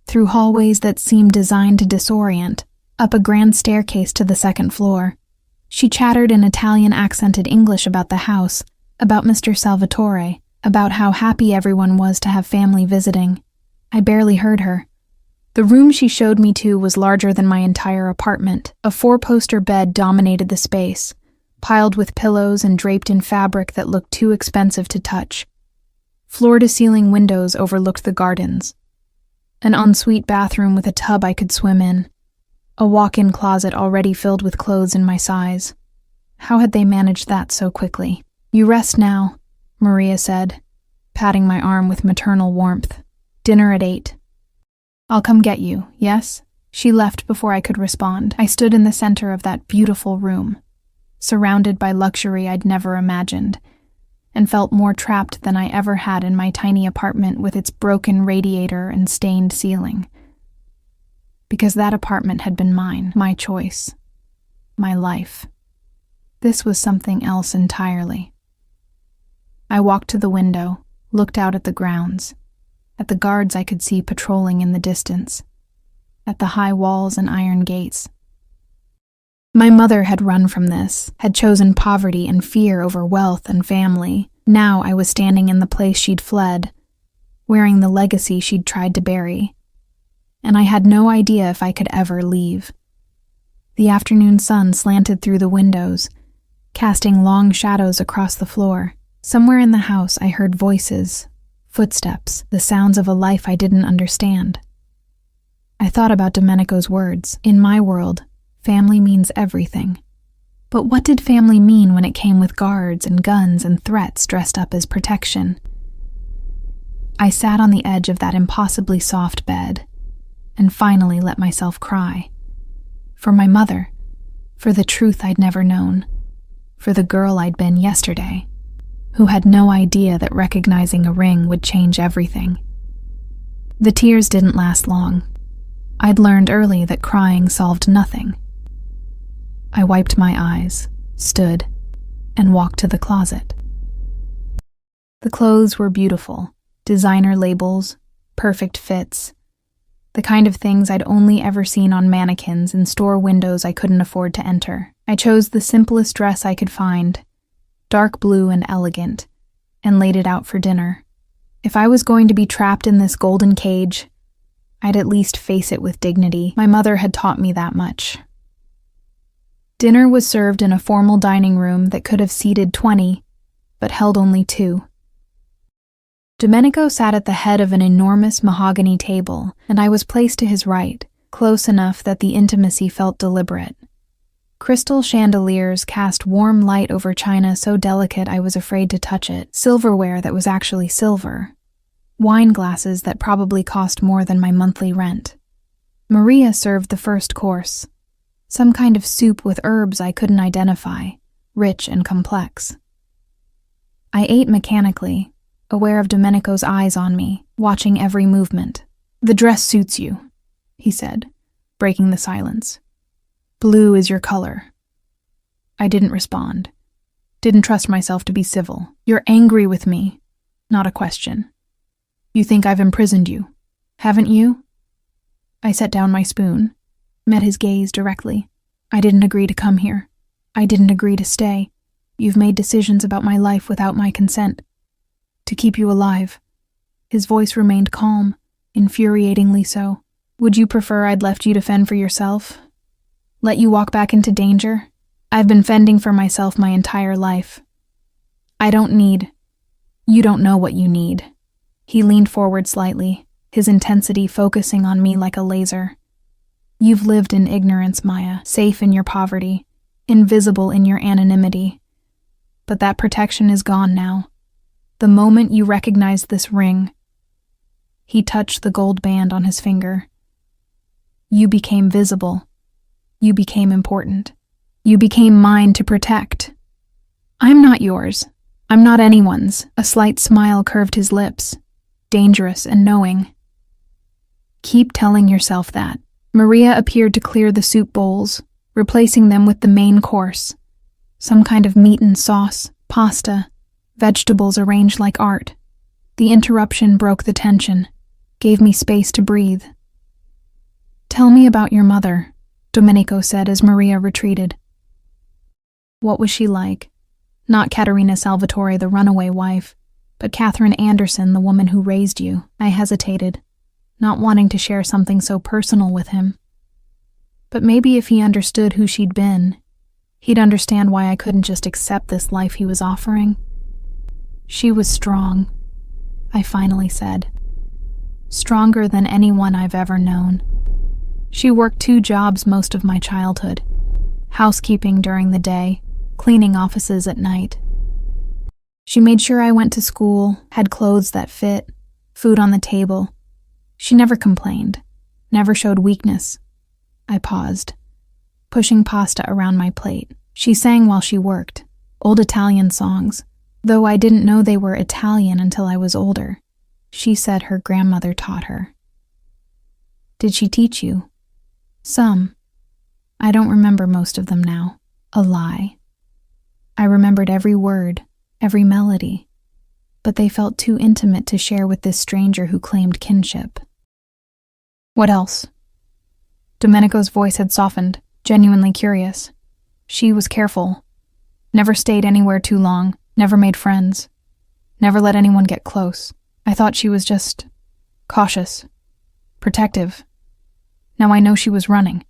S1: through hallways that seemed designed to disorient, up a grand staircase to the second floor. She chattered in Italian-accented English about the house, about Mr. Salvatore, about how happy everyone was to have family visiting. I barely heard her. The room she showed me to was larger than my entire apartment. A 4-poster bed dominated the space, piled with pillows and draped in fabric that looked too expensive to touch. Floor-to-ceiling windows overlooked the gardens. An ensuite bathroom with a tub I could swim in. A walk-in closet already filled with clothes in my size. How had they managed that so quickly? "You rest now," Maria said, patting my arm with maternal warmth. "Dinner at 8. I'll come get you, yes?" She left before I could respond. I stood in the center of that beautiful room, surrounded by luxury I'd never imagined, and felt more trapped than I ever had in my tiny apartment with its broken radiator and stained ceiling. Because that apartment had been mine, my choice, my life. This was something else entirely. I walked to the window, looked out at the grounds, at the guards I could see patrolling in the distance, at the high walls and iron gates. My mother had run from this, had chosen poverty and fear over wealth and family. Now I was standing in the place she'd fled, wearing the legacy she'd tried to bury. And I had no idea if I could ever leave. The afternoon sun slanted through the windows, casting long shadows across the floor. Somewhere in the house I heard voices, footsteps, the sounds of a life I didn't understand. I thought about Domenico's words. In my world, family means everything. But what did family mean when it came with guards and guns and threats dressed up as protection? I sat on the edge of that impossibly soft bed, and finally let myself cry. For my mother, for the truth I'd never known, for the girl I'd been yesterday, who had no idea that recognizing a ring would change everything. The tears didn't last long. I'd learned early that crying solved nothing. I wiped my eyes, stood, and walked to the closet. The clothes were beautiful, designer labels, perfect fits, the kind of things I'd only ever seen on mannequins in store windows I couldn't afford to enter. I chose the simplest dress I could find, dark blue and elegant, and laid it out for dinner. If I was going to be trapped in this golden cage, I'd at least face it with dignity. My mother had taught me that much. Dinner was served in a formal dining room that could have seated 20, but held only 2. Domenico sat at the head of an enormous mahogany table, and I was placed to his right, close enough that the intimacy felt deliberate. Crystal chandeliers cast warm light over china so delicate I was afraid to touch it, silverware that was actually silver, wine glasses that probably cost more than my monthly rent. Maria served the first course, some kind of soup with herbs I couldn't identify, rich and complex. I ate mechanically, aware of Domenico's eyes on me, watching every movement. "The dress suits you," he said, breaking the silence. "Blue is your color." I didn't respond. Didn't trust myself to be civil. "You're angry with me." Not a question. "You think I've imprisoned you, haven't you?" I set down my spoon, met his gaze directly. "I didn't agree to come here. I didn't agree to stay. You've made decisions about my life without my consent. To keep you alive." His voice remained calm, infuriatingly so. "Would you prefer I'd left you to fend for yourself? Let you walk back into danger? I've been fending for myself my entire life. You don't know what you need." He leaned forward slightly, his intensity focusing on me like a laser. "You've lived in ignorance, Maya, safe in your poverty, invisible in your anonymity. But that protection is gone now. The moment you recognized this ring," he touched the gold band on his finger, "you became visible. You became important. You became mine to protect. I'm not yours. I'm not anyone's." A slight smile curved his lips, dangerous and knowing. "Keep telling yourself that. Maria appeared to clear the soup bowls, replacing them with the main course. Some kind of meat and sauce, pasta, vegetables arranged like art. The interruption broke the tension, gave me space to breathe. "Tell me about your mother," Domenico said as Maria retreated. "What was she like? Not Caterina Salvatore, the runaway wife, but Catherine Anderson, the woman who raised you." I hesitated, not wanting to share something so personal with him. But maybe if he understood who she'd been, he'd understand why I couldn't just accept this life he was offering. "She was strong," I finally said. "Stronger than anyone I've ever known. She worked 2 jobs most of my childhood, housekeeping during the day, cleaning offices at night. She made sure I went to school, had clothes that fit, food on the table. She never complained, never showed weakness." I paused, pushing pasta around my plate. She sang while she worked, old Italian songs, though I didn't know they were Italian until I was older. She said her grandmother taught her. "Did she teach you?" "Some. I don't remember most of them now." A lie. I remembered every word, every melody, but they felt too intimate to share with this stranger who claimed kinship. "What else?" Domenico's voice had softened, genuinely curious. "She was careful. Never stayed anywhere too long, never made friends, never let anyone get close. I thought she was just cautious, protective. Now I know she was running."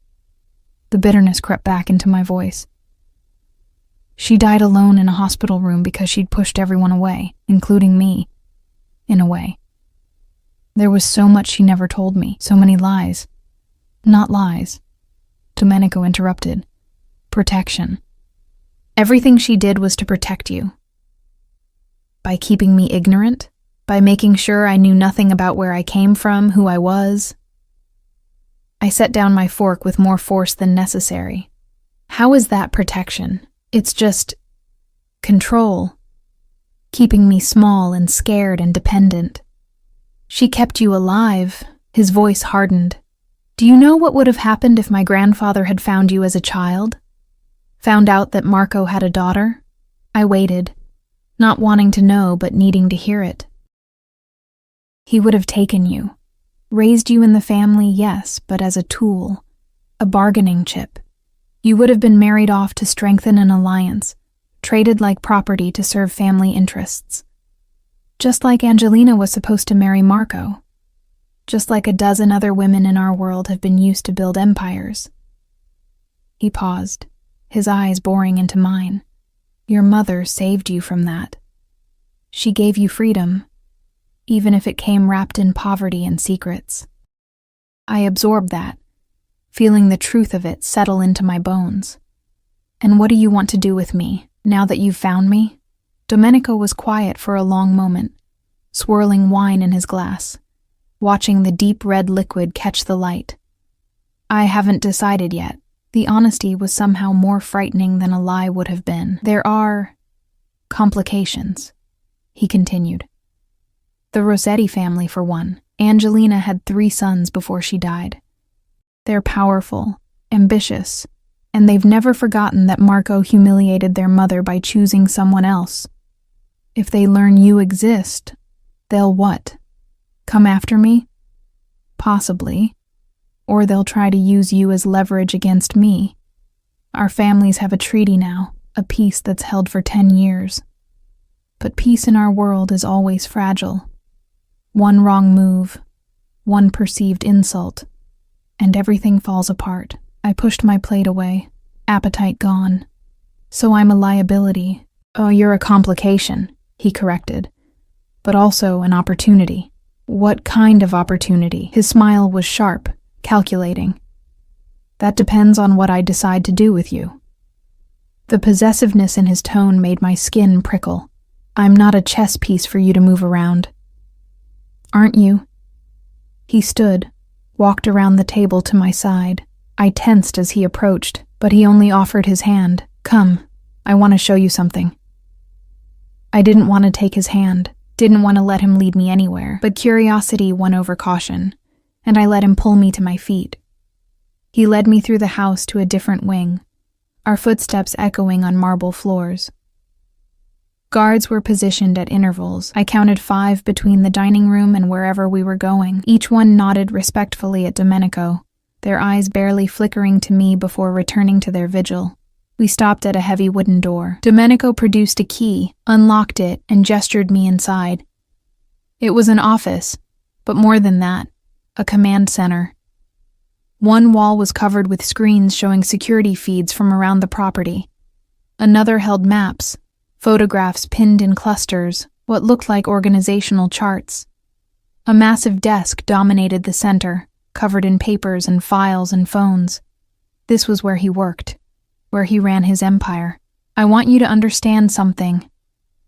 S1: The bitterness crept back into my voice. "She died alone in a hospital room because she'd pushed everyone away, including me, in a way. There was so much she never told me, so many lies." "Not lies," Domenico interrupted. "Protection. Everything she did was to protect you. By keeping me ignorant, by making sure I knew nothing about where I came from, who I was." I set down my fork with more force than necessary. "How is that protection? It's just control, keeping me small and scared and dependent. She kept you alive." His voice hardened. "Do you know what would have happened if my grandfather had found you as a child? Found out that Marco had a daughter?" I waited, not wanting to know but needing to hear it. "He would have taken you, raised you in the family, yes, but as a tool, a bargaining chip. You would have been married off to strengthen an alliance, traded like property to serve family interests. Just like Angelina was supposed to marry Marco. Just like a dozen other women in our world have been used to build empires." He paused, his eyes boring into mine. "Your mother saved you from that. She gave you freedom, even if it came wrapped in poverty and secrets." I absorbed that, feeling the truth of it settle into my bones. "And what do you want to do with me, now that you've found me?" Domenico was quiet for a long moment, swirling wine in his glass, watching the deep red liquid catch the light. "I haven't decided yet." The honesty was somehow more frightening than a lie would have been. "There are complications," he continued. "The Rossetti family, for one. Angelina had 3 sons before she died. They're powerful, ambitious, and they've never forgotten that Marco humiliated their mother by choosing someone else. If they learn you exist, they'll what? Come after me? Possibly. Or they'll try to use you as leverage against me. Our families have a treaty now, a peace that's held for 10 years. But peace in our world is always fragile. One wrong move, one perceived insult, and everything falls apart." I pushed my plate away, appetite gone. "So I'm a liability." "Oh, you're a complication," he corrected, "but also an opportunity." "What kind of opportunity?" His smile was sharp, calculating. "That depends on what I decide to do with you." The possessiveness in his tone made my skin prickle. "I'm not a chess piece for you to move around." "Aren't you?" He stood, walked around the table to my side. I tensed as he approached, but he only offered his hand. "Come, I want to show you something." I didn't want to take his hand, didn't want to let him lead me anywhere, but curiosity won over caution, and I let him pull me to my feet. He led me through the house to a different wing, our footsteps echoing on marble floors. Guards were positioned at intervals. I counted 5 between the dining room and wherever we were going. Each one nodded respectfully at Domenico, their eyes barely flickering to me before returning to their vigil. We stopped at a heavy wooden door. Domenico produced a key, unlocked it, and gestured me inside. It was an office, but more than that, a command center. One wall was covered with screens showing security feeds from around the property. Another held maps, photographs pinned in clusters, what looked like organizational charts. A massive desk dominated the center, covered in papers and files and phones. This was where he worked, where he ran his empire. "I want you to understand something,"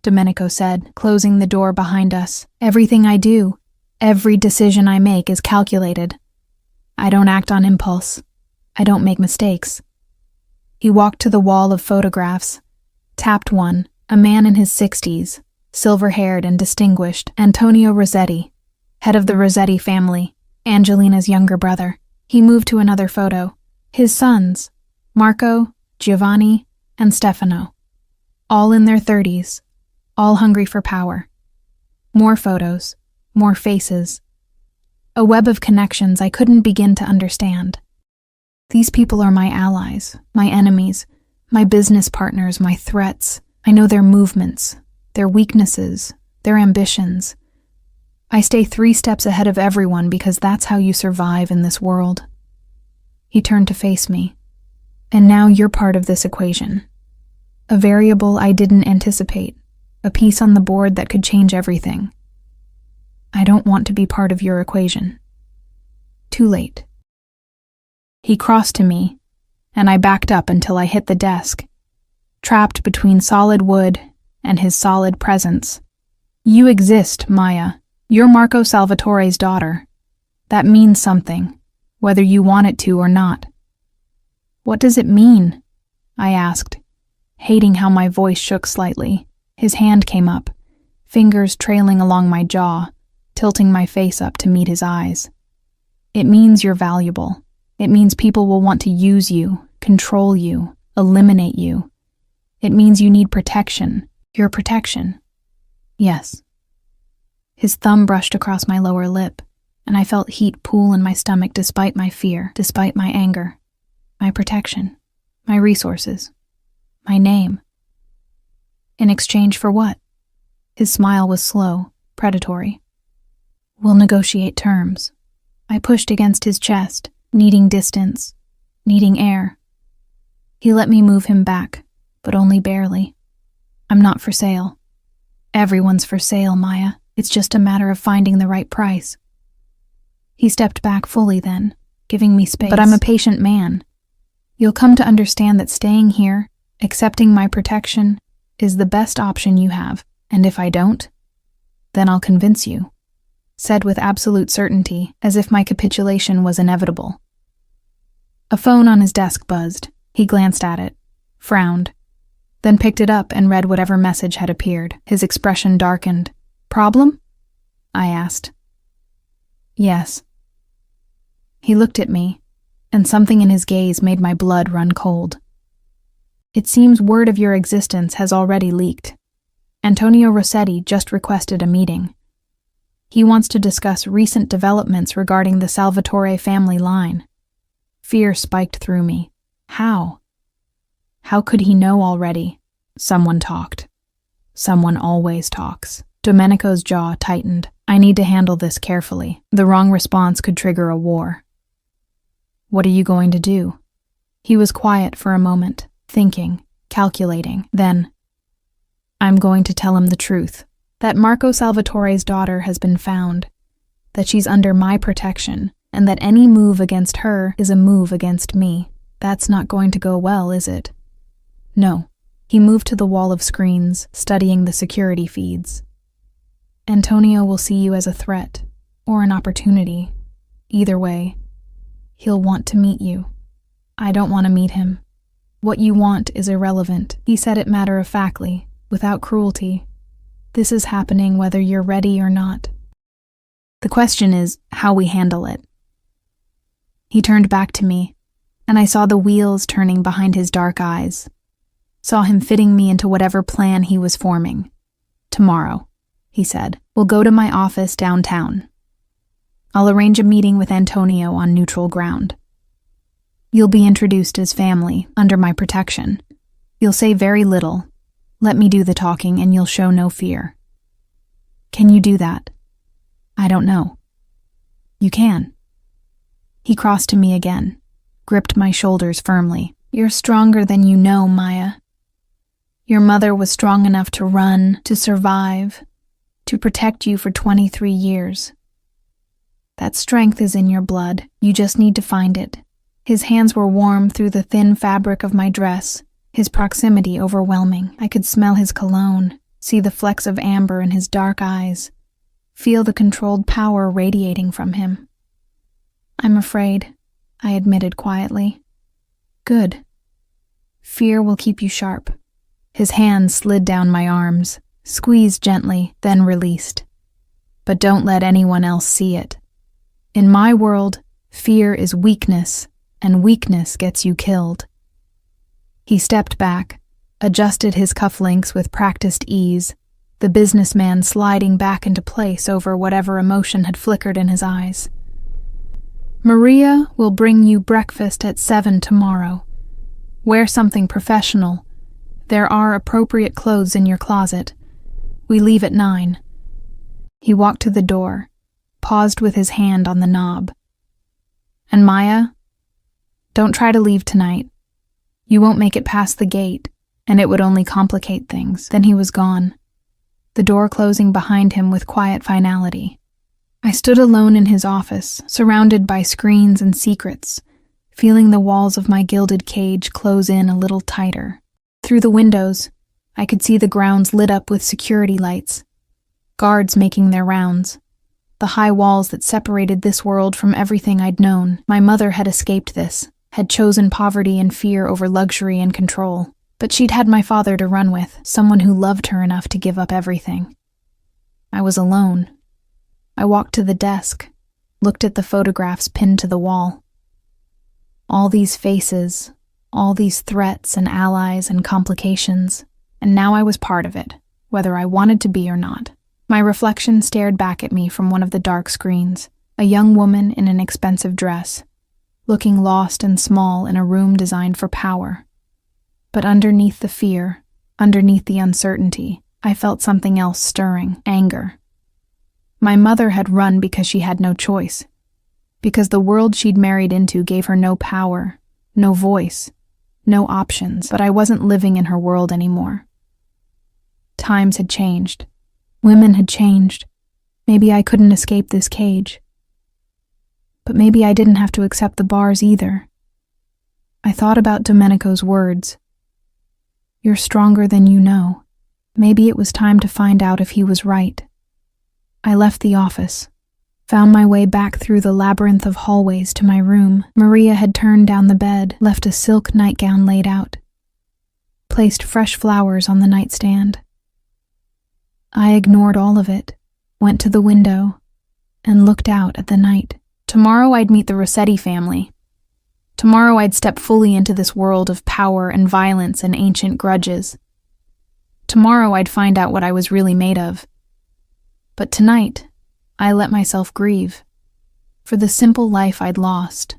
S1: Domenico said, closing the door behind us. "Everything I do, every decision I make is calculated. I don't act on impulse. I don't make mistakes." He walked to the wall of photographs, tapped one, a man in his 60s, silver-haired and distinguished, Antonio Rossetti, head of the Rossetti family, Angelina's younger brother. He moved to another photo. His sons, Marco, Giovanni, and Stefano, all in their 30s, all hungry for power. More photos, more faces. A web of connections I couldn't begin to understand. These people are my allies, my enemies, my business partners, my threats. I know their movements, their weaknesses, their ambitions. I stay 3 steps ahead of everyone because that's how you survive in this world. He turned to face me. "And now you're part of this equation. A variable I didn't anticipate, a piece on the board that could change everything. I don't want to be part of your equation. Too late." He crossed to me, and I backed up until I hit the desk, trapped between solid wood and his solid presence. "You exist, Maya. You're Marco Salvatore's daughter. That means something, whether you want it to or not." "What does it mean?" I asked, hating how my voice shook slightly. His hand came up, fingers trailing along my jaw, tilting my face up to meet his eyes. "It means you're valuable. It means people will want to use you, control you, eliminate you. It means you need protection. Your protection." "Yes." His thumb brushed across my lower lip, and I felt heat pool in my stomach despite my fear, despite my anger. My protection, my resources, my name. In exchange for what? His smile was slow, predatory. "We'll negotiate terms." I pushed against his chest, needing distance, needing air. He let me move him back, but only barely. "I'm not for sale." "Everyone's for sale, Maya. It's just a matter of finding the right price." He stepped back fully then, giving me space. "But I'm a patient man. You'll come to understand that staying here, accepting my protection, is the best option you have. And if I don't, then I'll convince you," said with absolute certainty, as if my capitulation was inevitable. A phone on his desk buzzed. He glanced at it, frowned, then picked it up and read whatever message had appeared. His expression darkened. "Problem?" I asked. "Yes." He looked at me, and something in his gaze made my blood run cold. "It seems word of your existence has already leaked. Antonio Rossetti just requested a meeting. He wants to discuss recent developments regarding the Salvatore family line." Fear spiked through me. How? How could he know already? Someone talked. Someone always talks. Domenico's jaw tightened. "I need to handle this carefully. The wrong response could trigger a war." "What are you going to do?" He was quiet for a moment, thinking, calculating. Then, "I'm going to tell him the truth, that Marco Salvatore's daughter has been found, that she's under my protection, and that any move against her is a move against me. That's not going to go well, is it?" "No." He moved to the wall of screens, studying the security feeds. "Antonio will see you as a threat, or an opportunity. Either way, he'll want to meet you. I don't want to meet him. What you want is irrelevant." He said it matter-of-factly, without cruelty. "This is happening whether you're ready or not. The question is how we handle it." He turned back to me, and I saw the wheels turning behind his dark eyes. Saw him fitting me into whatever plan he was forming. "Tomorrow," he said, "we'll go to my office downtown. I'll arrange a meeting with Antonio on neutral ground. You'll be introduced as family, under my protection. You'll say very little. Let me do the talking and you'll show no fear." "Can you do that?" "I don't know." "You can." He crossed to me again, gripped my shoulders firmly. "You're stronger than you know, Maya. Your mother was strong enough to run, to survive, to protect you for 23 years. That strength is in your blood. You just need to find it." His hands were warm through the thin fabric of my dress, his proximity overwhelming. I could smell his cologne, see the flecks of amber in his dark eyes, feel the controlled power radiating from him. "I'm afraid," I admitted quietly. "Good. Fear will keep you sharp." His hands slid down my arms, squeezed gently, then released. "But don't let anyone else see it. In my world, fear is weakness, and weakness gets you killed." He stepped back, adjusted his cufflinks with practiced ease, the businessman sliding back into place over whatever emotion had flickered in his eyes. "Maria will bring you breakfast at 7 tomorrow. Wear something professional. There are appropriate clothes in your closet. We leave at 9. He walked to the door, paused with his hand on the knob. "And Maya, don't try to leave tonight. You won't make it past the gate, and it would only complicate things." Then he was gone, the door closing behind him with quiet finality. I stood alone in his office, surrounded by screens and secrets, feeling the walls of my gilded cage close in a little tighter. Through the windows, I could see the grounds lit up with security lights, guards making their rounds, the high walls that separated this world from everything I'd known. My mother had escaped this, had chosen poverty and fear over luxury and control, but she'd had my father to run with, someone who loved her enough to give up everything. I was alone. I walked to the desk, looked at the photographs pinned to the wall. All these faces, all these threats and allies and complications, and now I was part of it, whether I wanted to be or not. My reflection stared back at me from one of the dark screens, a young woman in an expensive dress, looking lost and small in a room designed for power. But underneath the fear, underneath the uncertainty, I felt something else stirring, anger. My mother had run because she had no choice, because the world she'd married into gave her no power, no voice, no options, but I wasn't living in her world anymore. Times had changed. Women had changed. Maybe I couldn't escape this cage. But maybe I didn't have to accept the bars either. I thought about Domenico's words. "You're stronger than you know." Maybe it was time to find out if he was right. I left the office, found my way back through the labyrinth of hallways to my room. Maria had turned down the bed, left a silk nightgown laid out, placed fresh flowers on the nightstand. I ignored all of it, went to the window, and looked out at the night. Tomorrow I'd meet the Rossetti family. Tomorrow I'd step fully into this world of power and violence and ancient grudges. Tomorrow I'd find out what I was really made of. But tonight, I let myself grieve. For the simple life I'd lost.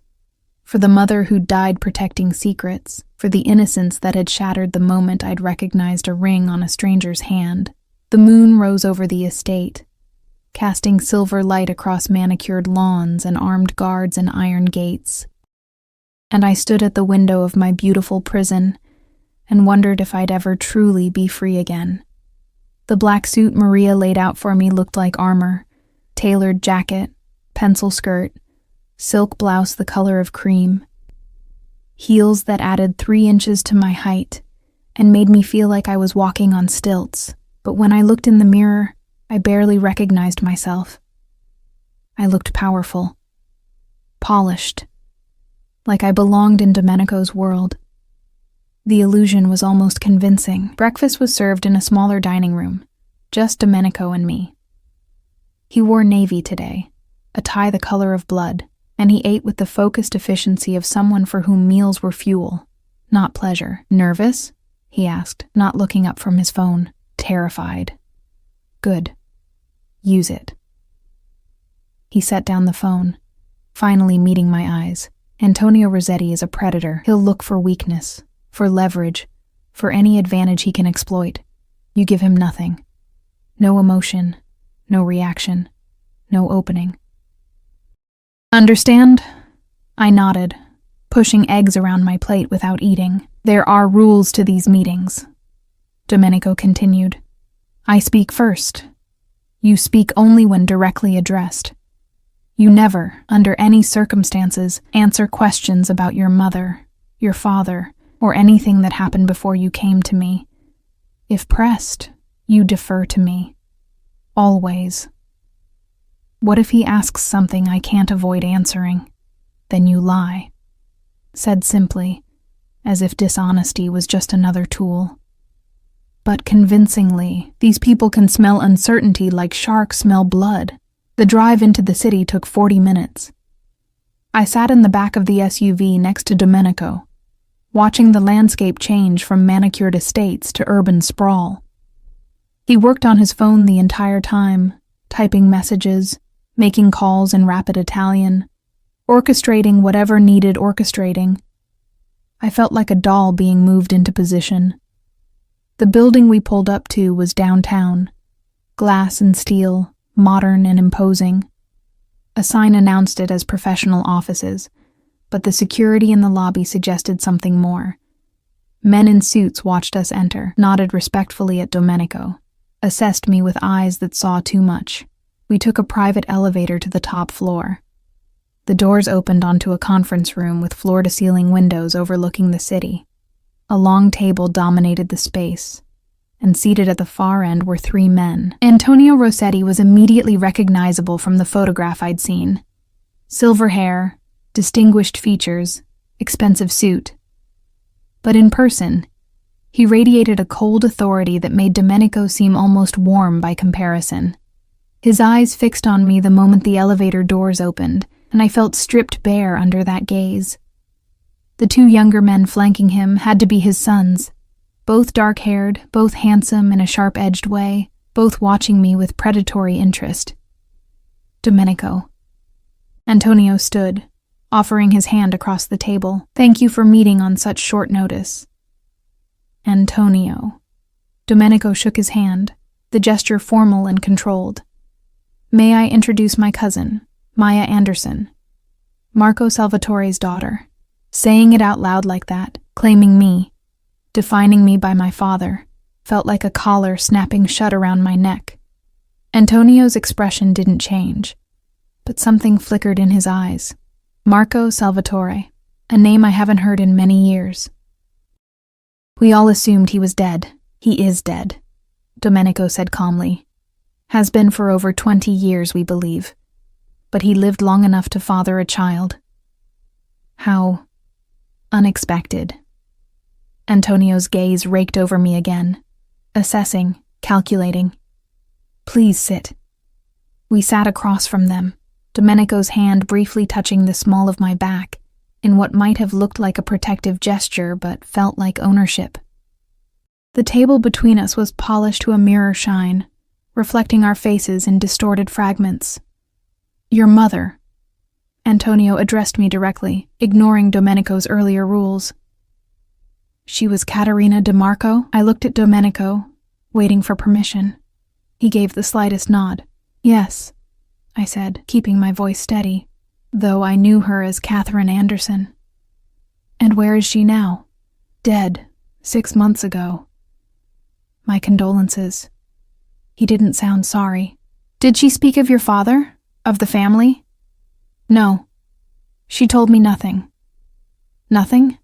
S1: For the mother who'd died protecting secrets. For the innocence that had shattered the moment I'd recognized a ring on a stranger's hand. The moon rose over the estate, casting silver light across manicured lawns and armed guards and iron gates. And I stood at the window of my beautiful prison and wondered if I'd ever truly be free again. The black suit Maria laid out for me looked like armor, tailored jacket, pencil skirt, silk blouse the color of cream, heels that added 3 inches to my height and made me feel like I was walking on stilts. But when I looked in the mirror, I barely recognized myself. I looked powerful, polished, like I belonged in Domenico's world. The illusion was almost convincing. Breakfast was served in a smaller dining room, just Domenico and me. He wore navy today, a tie the color of blood, and he ate with the focused efficiency of someone for whom meals were fuel, not pleasure. "Nervous?" he asked, not looking up from his phone. "Terrified." "Good. Use it." He set down the phone, finally meeting my eyes. Antonio Rossetti is a predator. He'll look for weakness, for leverage, for any advantage he can exploit. You give him nothing. No emotion, no reaction, no opening. "Understand?" I nodded, pushing eggs around my plate without eating. "There are rules to these meetings," Domenico continued. "I speak first. You speak only when directly addressed. You never, under any circumstances, answer questions about your mother, your father, or anything that happened before you came to me. If pressed, you defer to me. Always. What if he asks something I can't avoid answering? Then you lie," said simply, as if dishonesty was just another tool. But convincingly, these people can smell uncertainty like sharks smell blood. The drive into the city took 40 minutes. I sat in the back of the SUV next to Domenico, watching the landscape change from manicured estates to urban sprawl. He worked on his phone the entire time, typing messages, making calls in rapid Italian, orchestrating whatever needed orchestrating. I felt like a doll being moved into position. The building we pulled up to was downtown, glass and steel, modern and imposing. A sign announced it as professional offices, but the security in the lobby suggested something more. Men in suits watched us enter, nodded respectfully at Domenico, assessed me with eyes that saw too much. We took a private elevator to the top floor. The doors opened onto a conference room with floor-to-ceiling windows overlooking the city. A long table dominated the space, and seated at the far end were 3 men. Antonio Rossetti was immediately recognizable from the photograph I'd seen. Silver hair, distinguished features, expensive suit. But in person, he radiated a cold authority that made Domenico seem almost warm by comparison. His eyes fixed on me the moment the elevator doors opened, and I felt stripped bare under that gaze. The 2 younger men flanking him had to be his sons, both dark-haired, both handsome in a sharp-edged way, both watching me with predatory interest. "Domenico." Antonio stood, offering his hand across the table. "Thank you for meeting on such short notice." "Antonio." Domenico shook his hand, the gesture formal and controlled. "May I introduce my cousin, Maya Anderson, Marco Salvatore's daughter." Saying it out loud like that, claiming me, defining me by my father, felt like a collar snapping shut around my neck. Antonio's expression didn't change, but something flickered in his eyes. Marco Salvatore, a name I haven't heard in many years. "We all assumed he was dead. He is dead," Domenico said calmly. "Has been for over 20 years, we believe. But he lived long enough to father a child." How unexpected. Antonio's gaze raked over me again, assessing, calculating. "Please sit." We sat across from them, Domenico's hand briefly touching the small of my back, in what might have looked like a protective gesture but felt like ownership. The table between us was polished to a mirror shine, reflecting our faces in distorted fragments. "Your mother," Antonio addressed me directly, ignoring Domenico's earlier rules. "She was Caterina DeMarco?" I looked at Domenico, waiting for permission. He gave the slightest nod. "Yes," I said, keeping my voice steady, though I knew her as Catherine Anderson. "And where is she now?" "Dead, 6 months ago." "My condolences." He didn't sound sorry. "Did she speak of your father? Of the family?" "No. She told me nothing." "Nothing?"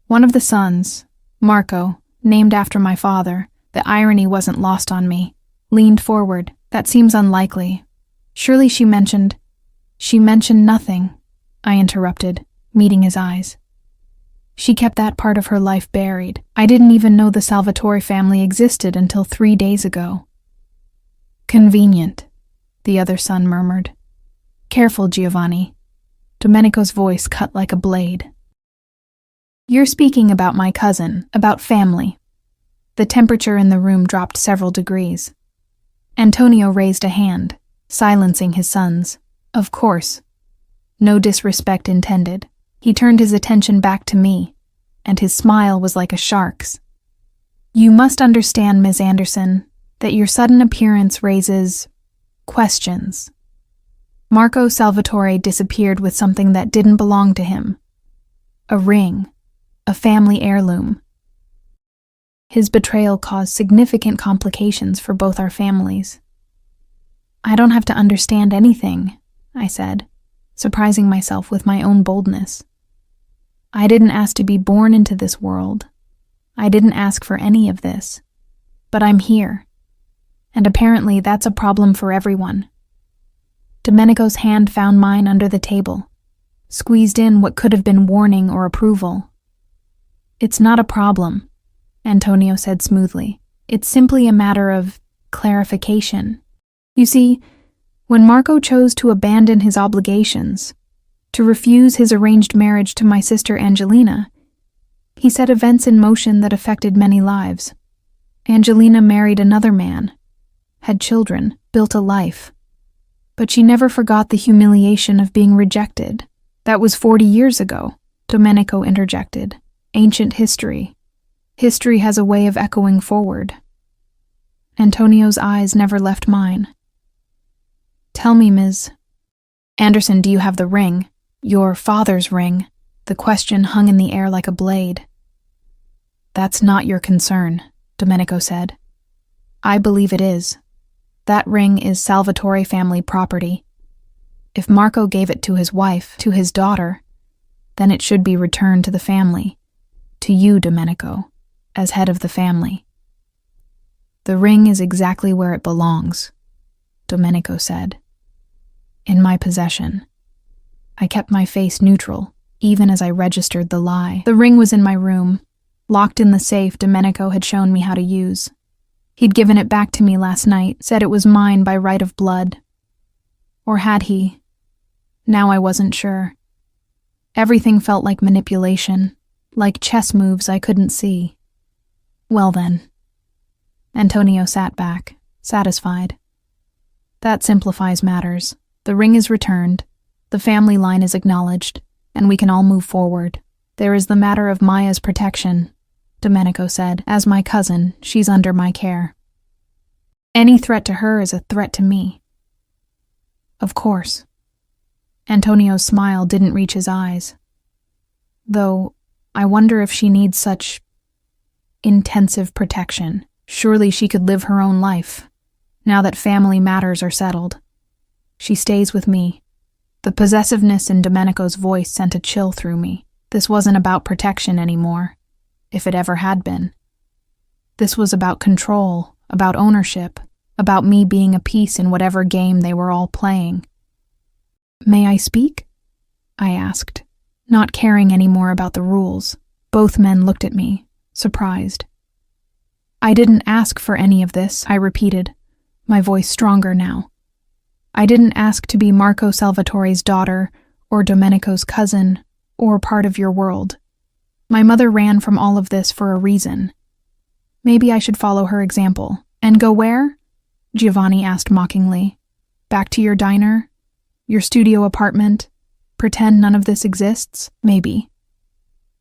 S1: "One of the sons, Marco, named after my father, the irony wasn't lost on me, leaned forward. "That seems unlikely. Surely she mentioned—" "She mentioned nothing," I interrupted, meeting his eyes. "She kept that part of her life buried. I didn't even know the Salvatore family existed until 3 days ago." "Convenient," the other son murmured. "Careful, Giovanni. Domenico's voice cut like a blade. You're speaking about my cousin, about family. The temperature in the room dropped several degrees. Antonio raised a hand, silencing his sons. Of course. No disrespect intended. He turned his attention back to me, and his smile was like a shark's. You must understand, Ms. Anderson, that your sudden appearance raises questions. Marco Salvatore disappeared with something that didn't belong to him. A ring, a family heirloom. His betrayal caused significant complications for both our families. I don't have to understand anything, I said, surprising myself with my own boldness. I didn't ask to be born into this world. I didn't ask for any of this. But I'm here. And apparently that's a problem for everyone. Domenico's hand found mine under the table, squeezed in what could have been warning or approval. It's not a problem, Antonio said smoothly. It's simply a matter of clarification. You see, when Marco chose to abandon his obligations, to refuse his arranged marriage to my sister Angelina, he set events in motion that affected many lives. Angelina married another man, had children, built a life. But she never forgot the humiliation of being rejected. That was 40 years ago, Domenico interjected. Ancient history. History has a way of echoing forward. Antonio's eyes never left mine. Tell me, Ms. Anderson, do you have the ring? Your father's ring. The question hung in the air like a blade. That's not your concern, Domenico said. I believe it is. That ring is Salvatore family property. If Marco gave it to his wife, to his daughter, then it should be returned to the family, to you, Domenico, as head of the family. The ring is exactly where it belongs, Domenico said. In my possession. I kept my face neutral, even as I registered the lie. The ring was in my room, locked in the safe Domenico had shown me how to use. He'd given it back to me last night, said it was mine by right of blood. Or had he? Now I wasn't sure. Everything felt like manipulation, like chess moves I couldn't see. Well then. Antonio sat back, satisfied. That simplifies matters. The ring is returned, the family line is acknowledged, and we can all move forward. There is the matter of Maya's protection, Domenico said. As my cousin, she's under my care. Any threat to her is a threat to me. Of course. Antonio's smile didn't reach his eyes. Though, I wonder if she needs such intensive protection. Surely she could live her own life, now that family matters are settled. She stays with me. The possessiveness in Domenico's voice sent a chill through me. This wasn't about protection anymore, if it ever had been. This was about control, about ownership, about me being a piece in whatever game they were all playing. May I speak? I asked, not caring anymore about the rules. Both men looked at me, surprised. I didn't ask for any of this, I repeated, my voice stronger now. I didn't ask to be Marco Salvatore's daughter, or Domenico's cousin, or part of your world. My mother ran from all of this for a reason. Maybe I should follow her example. And go where? Giovanni asked mockingly. Back to your diner? Your studio apartment? Pretend none of this exists? Maybe.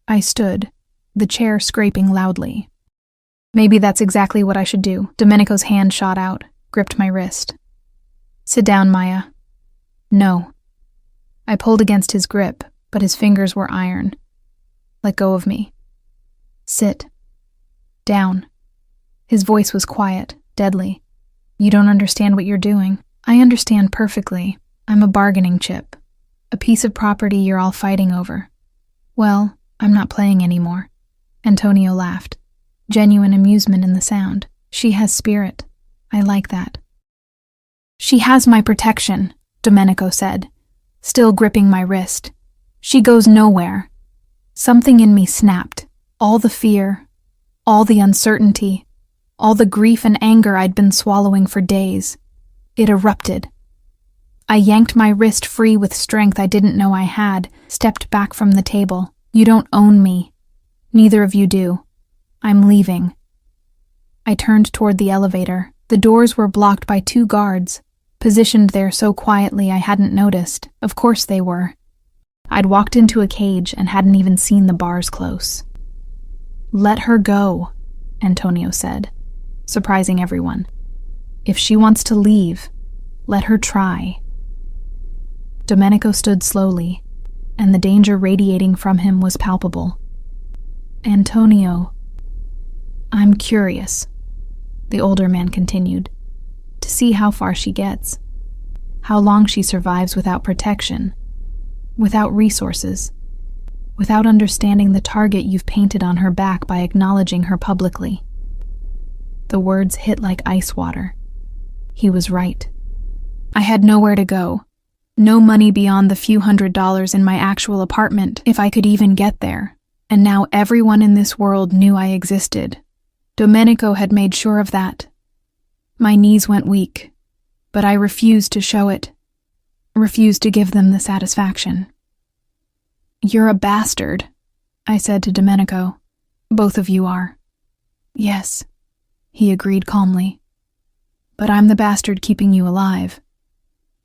S1: I stood, the chair scraping loudly. Maybe that's exactly what I should do. Domenico's hand shot out, gripped my wrist. Sit down, Maya. No. I pulled against his grip, but his fingers were iron. Let go of me. Sit. Down. His voice was quiet, deadly. You don't understand what you're doing. I understand perfectly. I'm a bargaining chip. A piece of property you're all fighting over. Well, I'm not playing anymore. Antonio laughed. Genuine amusement in the sound. She has spirit. I like that. She has my protection, Domenico said, still gripping my wrist. She goes nowhere. Something in me snapped. All the fear, all the uncertainty, all the grief and anger I'd been swallowing for days. It erupted. I yanked my wrist free with strength I didn't know I had, stepped back from the table. You don't own me. Neither of you do. I'm leaving. I turned toward the elevator. The doors were blocked by 2 guards, positioned there so quietly I hadn't noticed. Of course they were. I'd walked into a cage and hadn't even seen the bars close. Let her go, Antonio said, surprising everyone. If she wants to leave, let her try. Domenico stood slowly, and the danger radiating from him was palpable. Antonio, I'm curious, the older man continued, to see how far she gets, how long she survives without protection, without resources, without understanding the target you've painted on her back by acknowledging her publicly. The words hit like ice water. He was right. I had nowhere to go. No money beyond the few $100s in my actual apartment, if I could even get there. And now everyone in this world knew I existed. Domenico had made sure of that. My knees went weak, but I refused to show it. Refused to give them the satisfaction. You're a bastard, I said to Domenico. Both of you are. Yes, he agreed calmly. But I'm the bastard keeping you alive.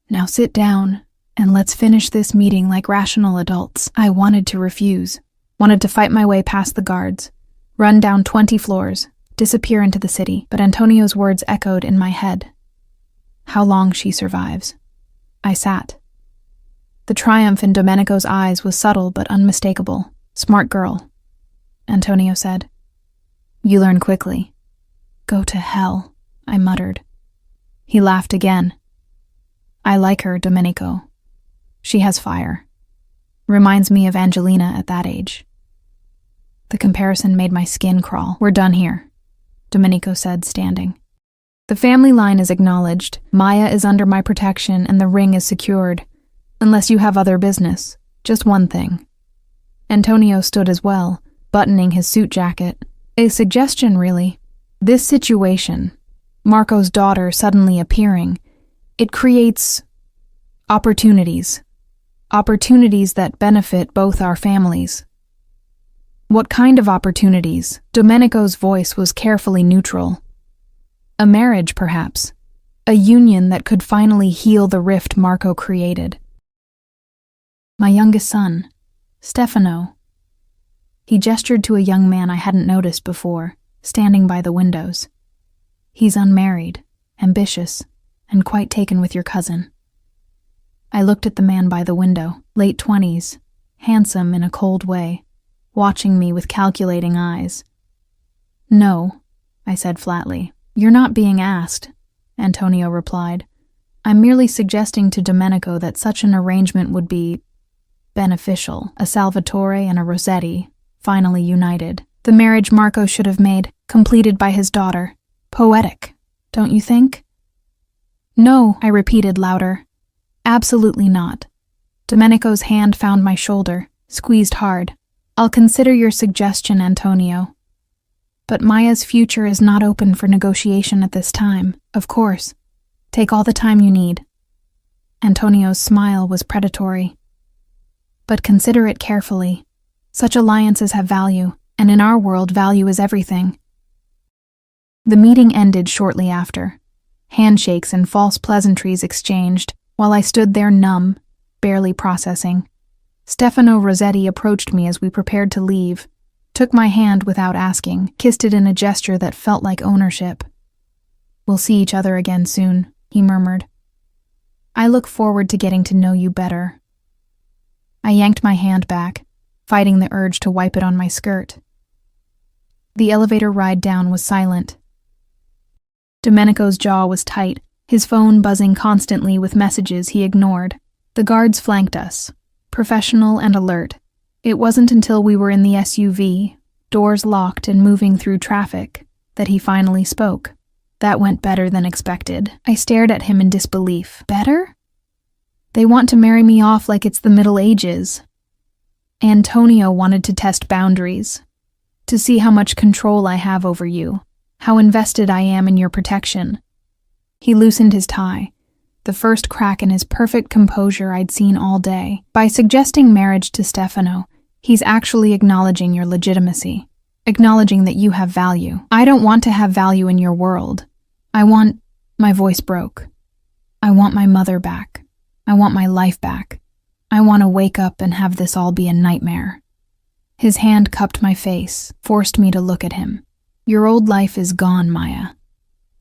S1: Now sit down, and let's finish this meeting like rational adults. I wanted to refuse. Wanted to fight my way past the guards, run down 20 floors, disappear into the city, but Antonio's words echoed in my head. How long she survives. I sat. The triumph in Domenico's eyes was subtle but unmistakable. Smart girl, Antonio said. You learn quickly. Go to hell, I muttered. He laughed again. I like her, Domenico. She has fire. Reminds me of Angelina at that age. The comparison made my skin crawl. We're done here, Domenico said, standing. The family line is acknowledged. Maya is under my protection and the ring is secured. Unless you have other business. Just one thing. Antonio stood as well, buttoning his suit jacket. A suggestion, really. This situation, Marco's daughter suddenly appearing, it creates opportunities. Opportunities that benefit both our families. What kind of opportunities? Domenico's voice was carefully neutral. A marriage, perhaps. A union that could finally heal the rift Marco created. My youngest son, Stefano. He gestured to a young man I hadn't noticed before, standing by the windows. He's unmarried, ambitious, and quite taken with your cousin. I looked at the man by the window, late 20s, handsome in a cold way, watching me with calculating eyes. No, I said flatly. You're not being asked, Antonio replied. I'm merely suggesting to Domenico that such an arrangement would be beneficial. A Salvatore and a Rossetti, finally united. The marriage Marco should have made, completed by his daughter. Poetic, don't you think? No, I repeated louder. Absolutely not. Domenico's hand found my shoulder, squeezed hard. I'll consider your suggestion, Antonio. But Maya's future is not open for negotiation at this time, of course. Take all the time you need. Antonio's smile was predatory. But consider it carefully. Such alliances have value, and in our world, value is everything. The meeting ended shortly after. Handshakes and false pleasantries exchanged, while I stood there numb, barely processing. Stefano Rossetti approached me as we prepared to leave, took my hand without asking, kissed it in a gesture that felt like ownership. We'll see each other again soon, he murmured. I look forward to getting to know you better. I yanked my hand back, fighting the urge to wipe it on my skirt. The elevator ride down was silent. Domenico's jaw was tight, his phone buzzing constantly with messages he ignored. The guards flanked us, professional and alert. It wasn't until we were in the SUV, doors locked and moving through traffic, that he finally spoke. That went better than expected. I stared at him in disbelief. Better? They want to marry me off like it's the Middle Ages. Antonio wanted to test boundaries, to see how much control I have over you, how invested I am in your protection. He loosened his tie, the first crack in his perfect composure I'd seen all day. By suggesting marriage to Stefano, he's actually acknowledging your legitimacy, acknowledging that you have value. I don't want to have value in your world. My voice broke. I want my mother back. I want my life back. I want to wake up and have this all be a nightmare. His hand cupped my face, forced me to look at him. Your old life is gone, Maya.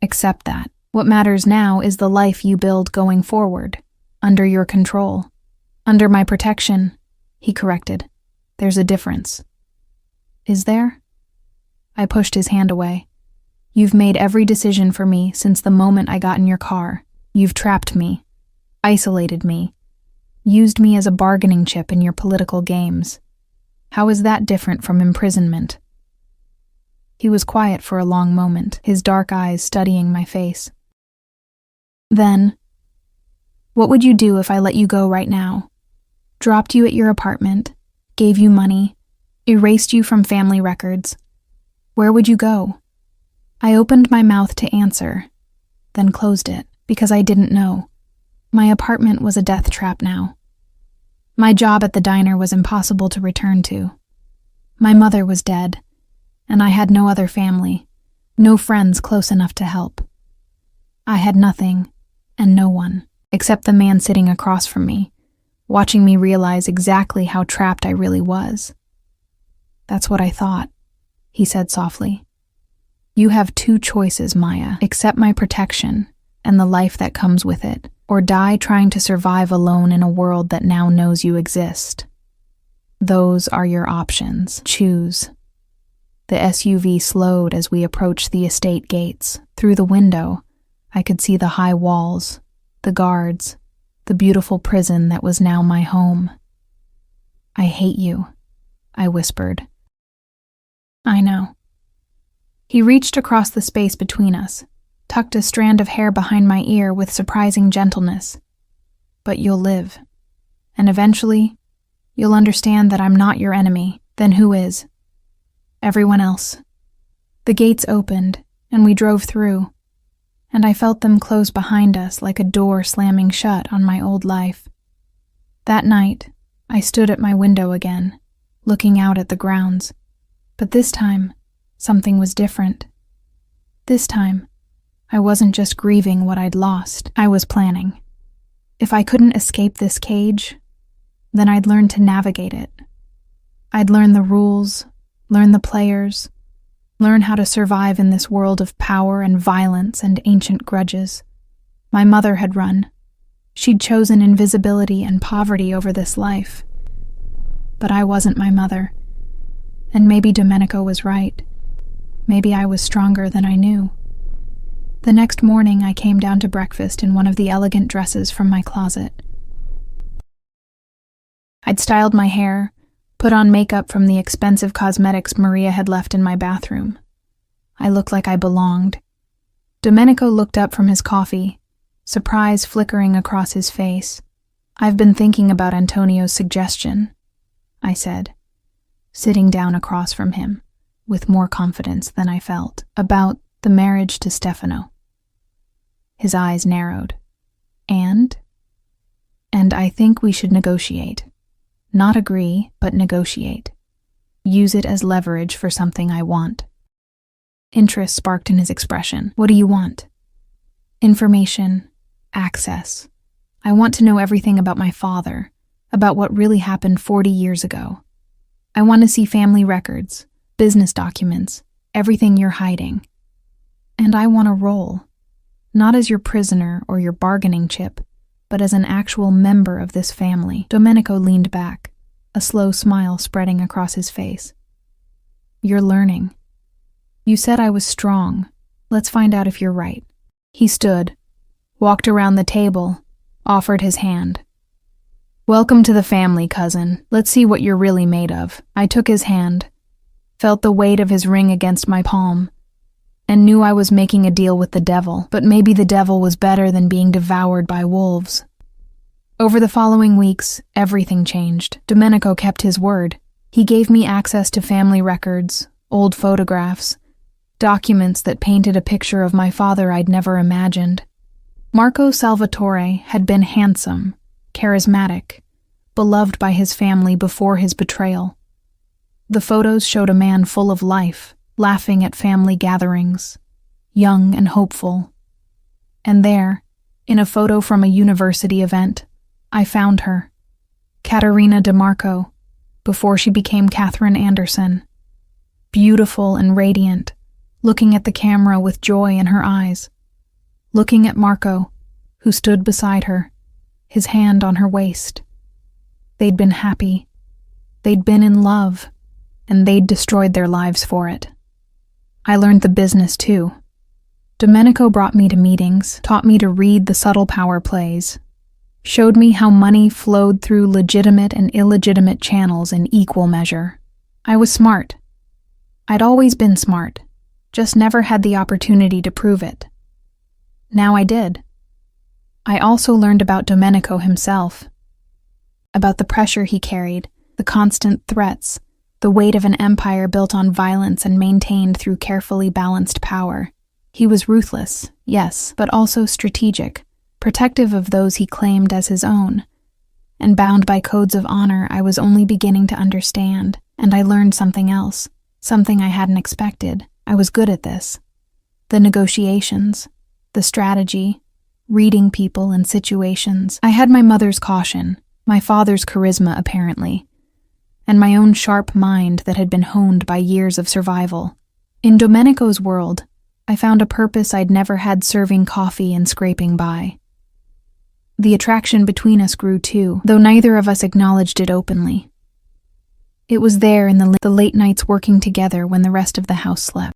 S1: Accept that. What matters now is the life you build going forward, under your control. Under my protection, he corrected. There's a difference. Is there? I pushed his hand away. You've made every decision for me since the moment I got in your car. You've trapped me, isolated me, used me as a bargaining chip in your political games. How is that different from imprisonment? He was quiet for a long moment, his dark eyes studying my face. Then, what would you do if I let you go right now? Dropped you at your apartment, gave you money, erased you from family records. Where would you go? I opened my mouth to answer, then closed it, because I didn't know. My apartment was a death trap now. My job at the diner was impossible to return to. My mother was dead, and I had no other family, no friends close enough to help. I had nothing, and no one, except the man sitting across from me, watching me realize exactly how trapped I really was. That's what I thought, he said softly. You have two choices, Maya. Accept my protection and the life that comes with it, or die trying to survive alone in a world that now knows you exist. Those are your options. Choose. The SUV slowed as we approached the estate gates. Through the window, I could see the high walls, the guards, the beautiful prison that was now my home. I hate you, I whispered. I know. He reached across the space between us, tucked a strand of hair behind my ear with surprising gentleness. But you'll live. And eventually, you'll understand that I'm not your enemy. Then who is? Everyone else. The gates opened, and we drove through, and I felt them close behind us like a door slamming shut on my old life. That night, I stood at my window again, looking out at the grounds. But this time, something was different. This time, I wasn't just grieving what I'd lost, I was planning. If I couldn't escape this cage, then I'd learn to navigate it. I'd learn the rules, learn the players, learn how to survive in this world of power and violence and ancient grudges. My mother had run. She'd chosen invisibility and poverty over this life. But I wasn't my mother. And maybe Domenico was right. Maybe I was stronger than I knew. The next morning, I came down to breakfast in one of the elegant dresses from my closet. I'd styled my hair, put on makeup from the expensive cosmetics Maria had left in my bathroom. I looked like I belonged. Domenico looked up from his coffee, surprise flickering across his face. I've been thinking about Antonio's suggestion, I said, sitting down across from him, with more confidence than I felt, about the marriage to Stefano. His eyes narrowed. And I think we should negotiate. Not agree, but negotiate. Use it as leverage for something I want. Interest sparked in his expression. What do you want? Information. Access. I want to know everything about my father, about what really happened 40 years ago. I want to see family records, business documents, everything you're hiding. And I want a role, not as your prisoner or your bargaining chip, but as an actual member of this family. Domenico leaned back, a slow smile spreading across his face. You're learning. You said I was strong. Let's find out if you're right. He stood, walked around the table, offered his hand. Welcome to the family, cousin. Let's see what you're really made of. I took his hand, felt the weight of his ring against my palm, and knew I was making a deal with the devil, but maybe the devil was better than being devoured by wolves. Over the following weeks, everything changed. Domenico kept his word. He gave me access to family records, old photographs, documents that painted a picture of my father I'd never imagined. Marco Salvatore had been handsome, charismatic, beloved by his family before his betrayal. The photos showed a man full of life, laughing at family gatherings, young and hopeful. And there, in a photo from a university event, I found her, Caterina DeMarco, before she became Catherine Anderson. Beautiful and radiant, looking at the camera with joy in her eyes. Looking at Marco, who stood beside her, his hand on her waist. They'd been happy. They'd been in love, and they'd destroyed their lives for it. I learned the business too. Domenico brought me to meetings, taught me to read the subtle power plays, showed me how money flowed through legitimate and illegitimate channels in equal measure. I was smart. I'd always been smart, just never had the opportunity to prove it. Now I did. I also learned about Domenico himself, about the pressure he carried, the constant threats, the weight of an empire built on violence and maintained through carefully balanced power. He was ruthless, yes, but also strategic, protective of those he claimed as his own. And bound by codes of honor I was only beginning to understand, and I learned something else, something I hadn't expected. I was good at this. The negotiations, the strategy, reading people and situations. I had my mother's caution, my father's charisma apparently, and my own sharp mind that had been honed by years of survival. In Domenico's world, I found a purpose I'd never had serving coffee and scraping by. The attraction between us grew too, though neither of us acknowledged it openly. It was there in the late nights working together when the rest of the house slept.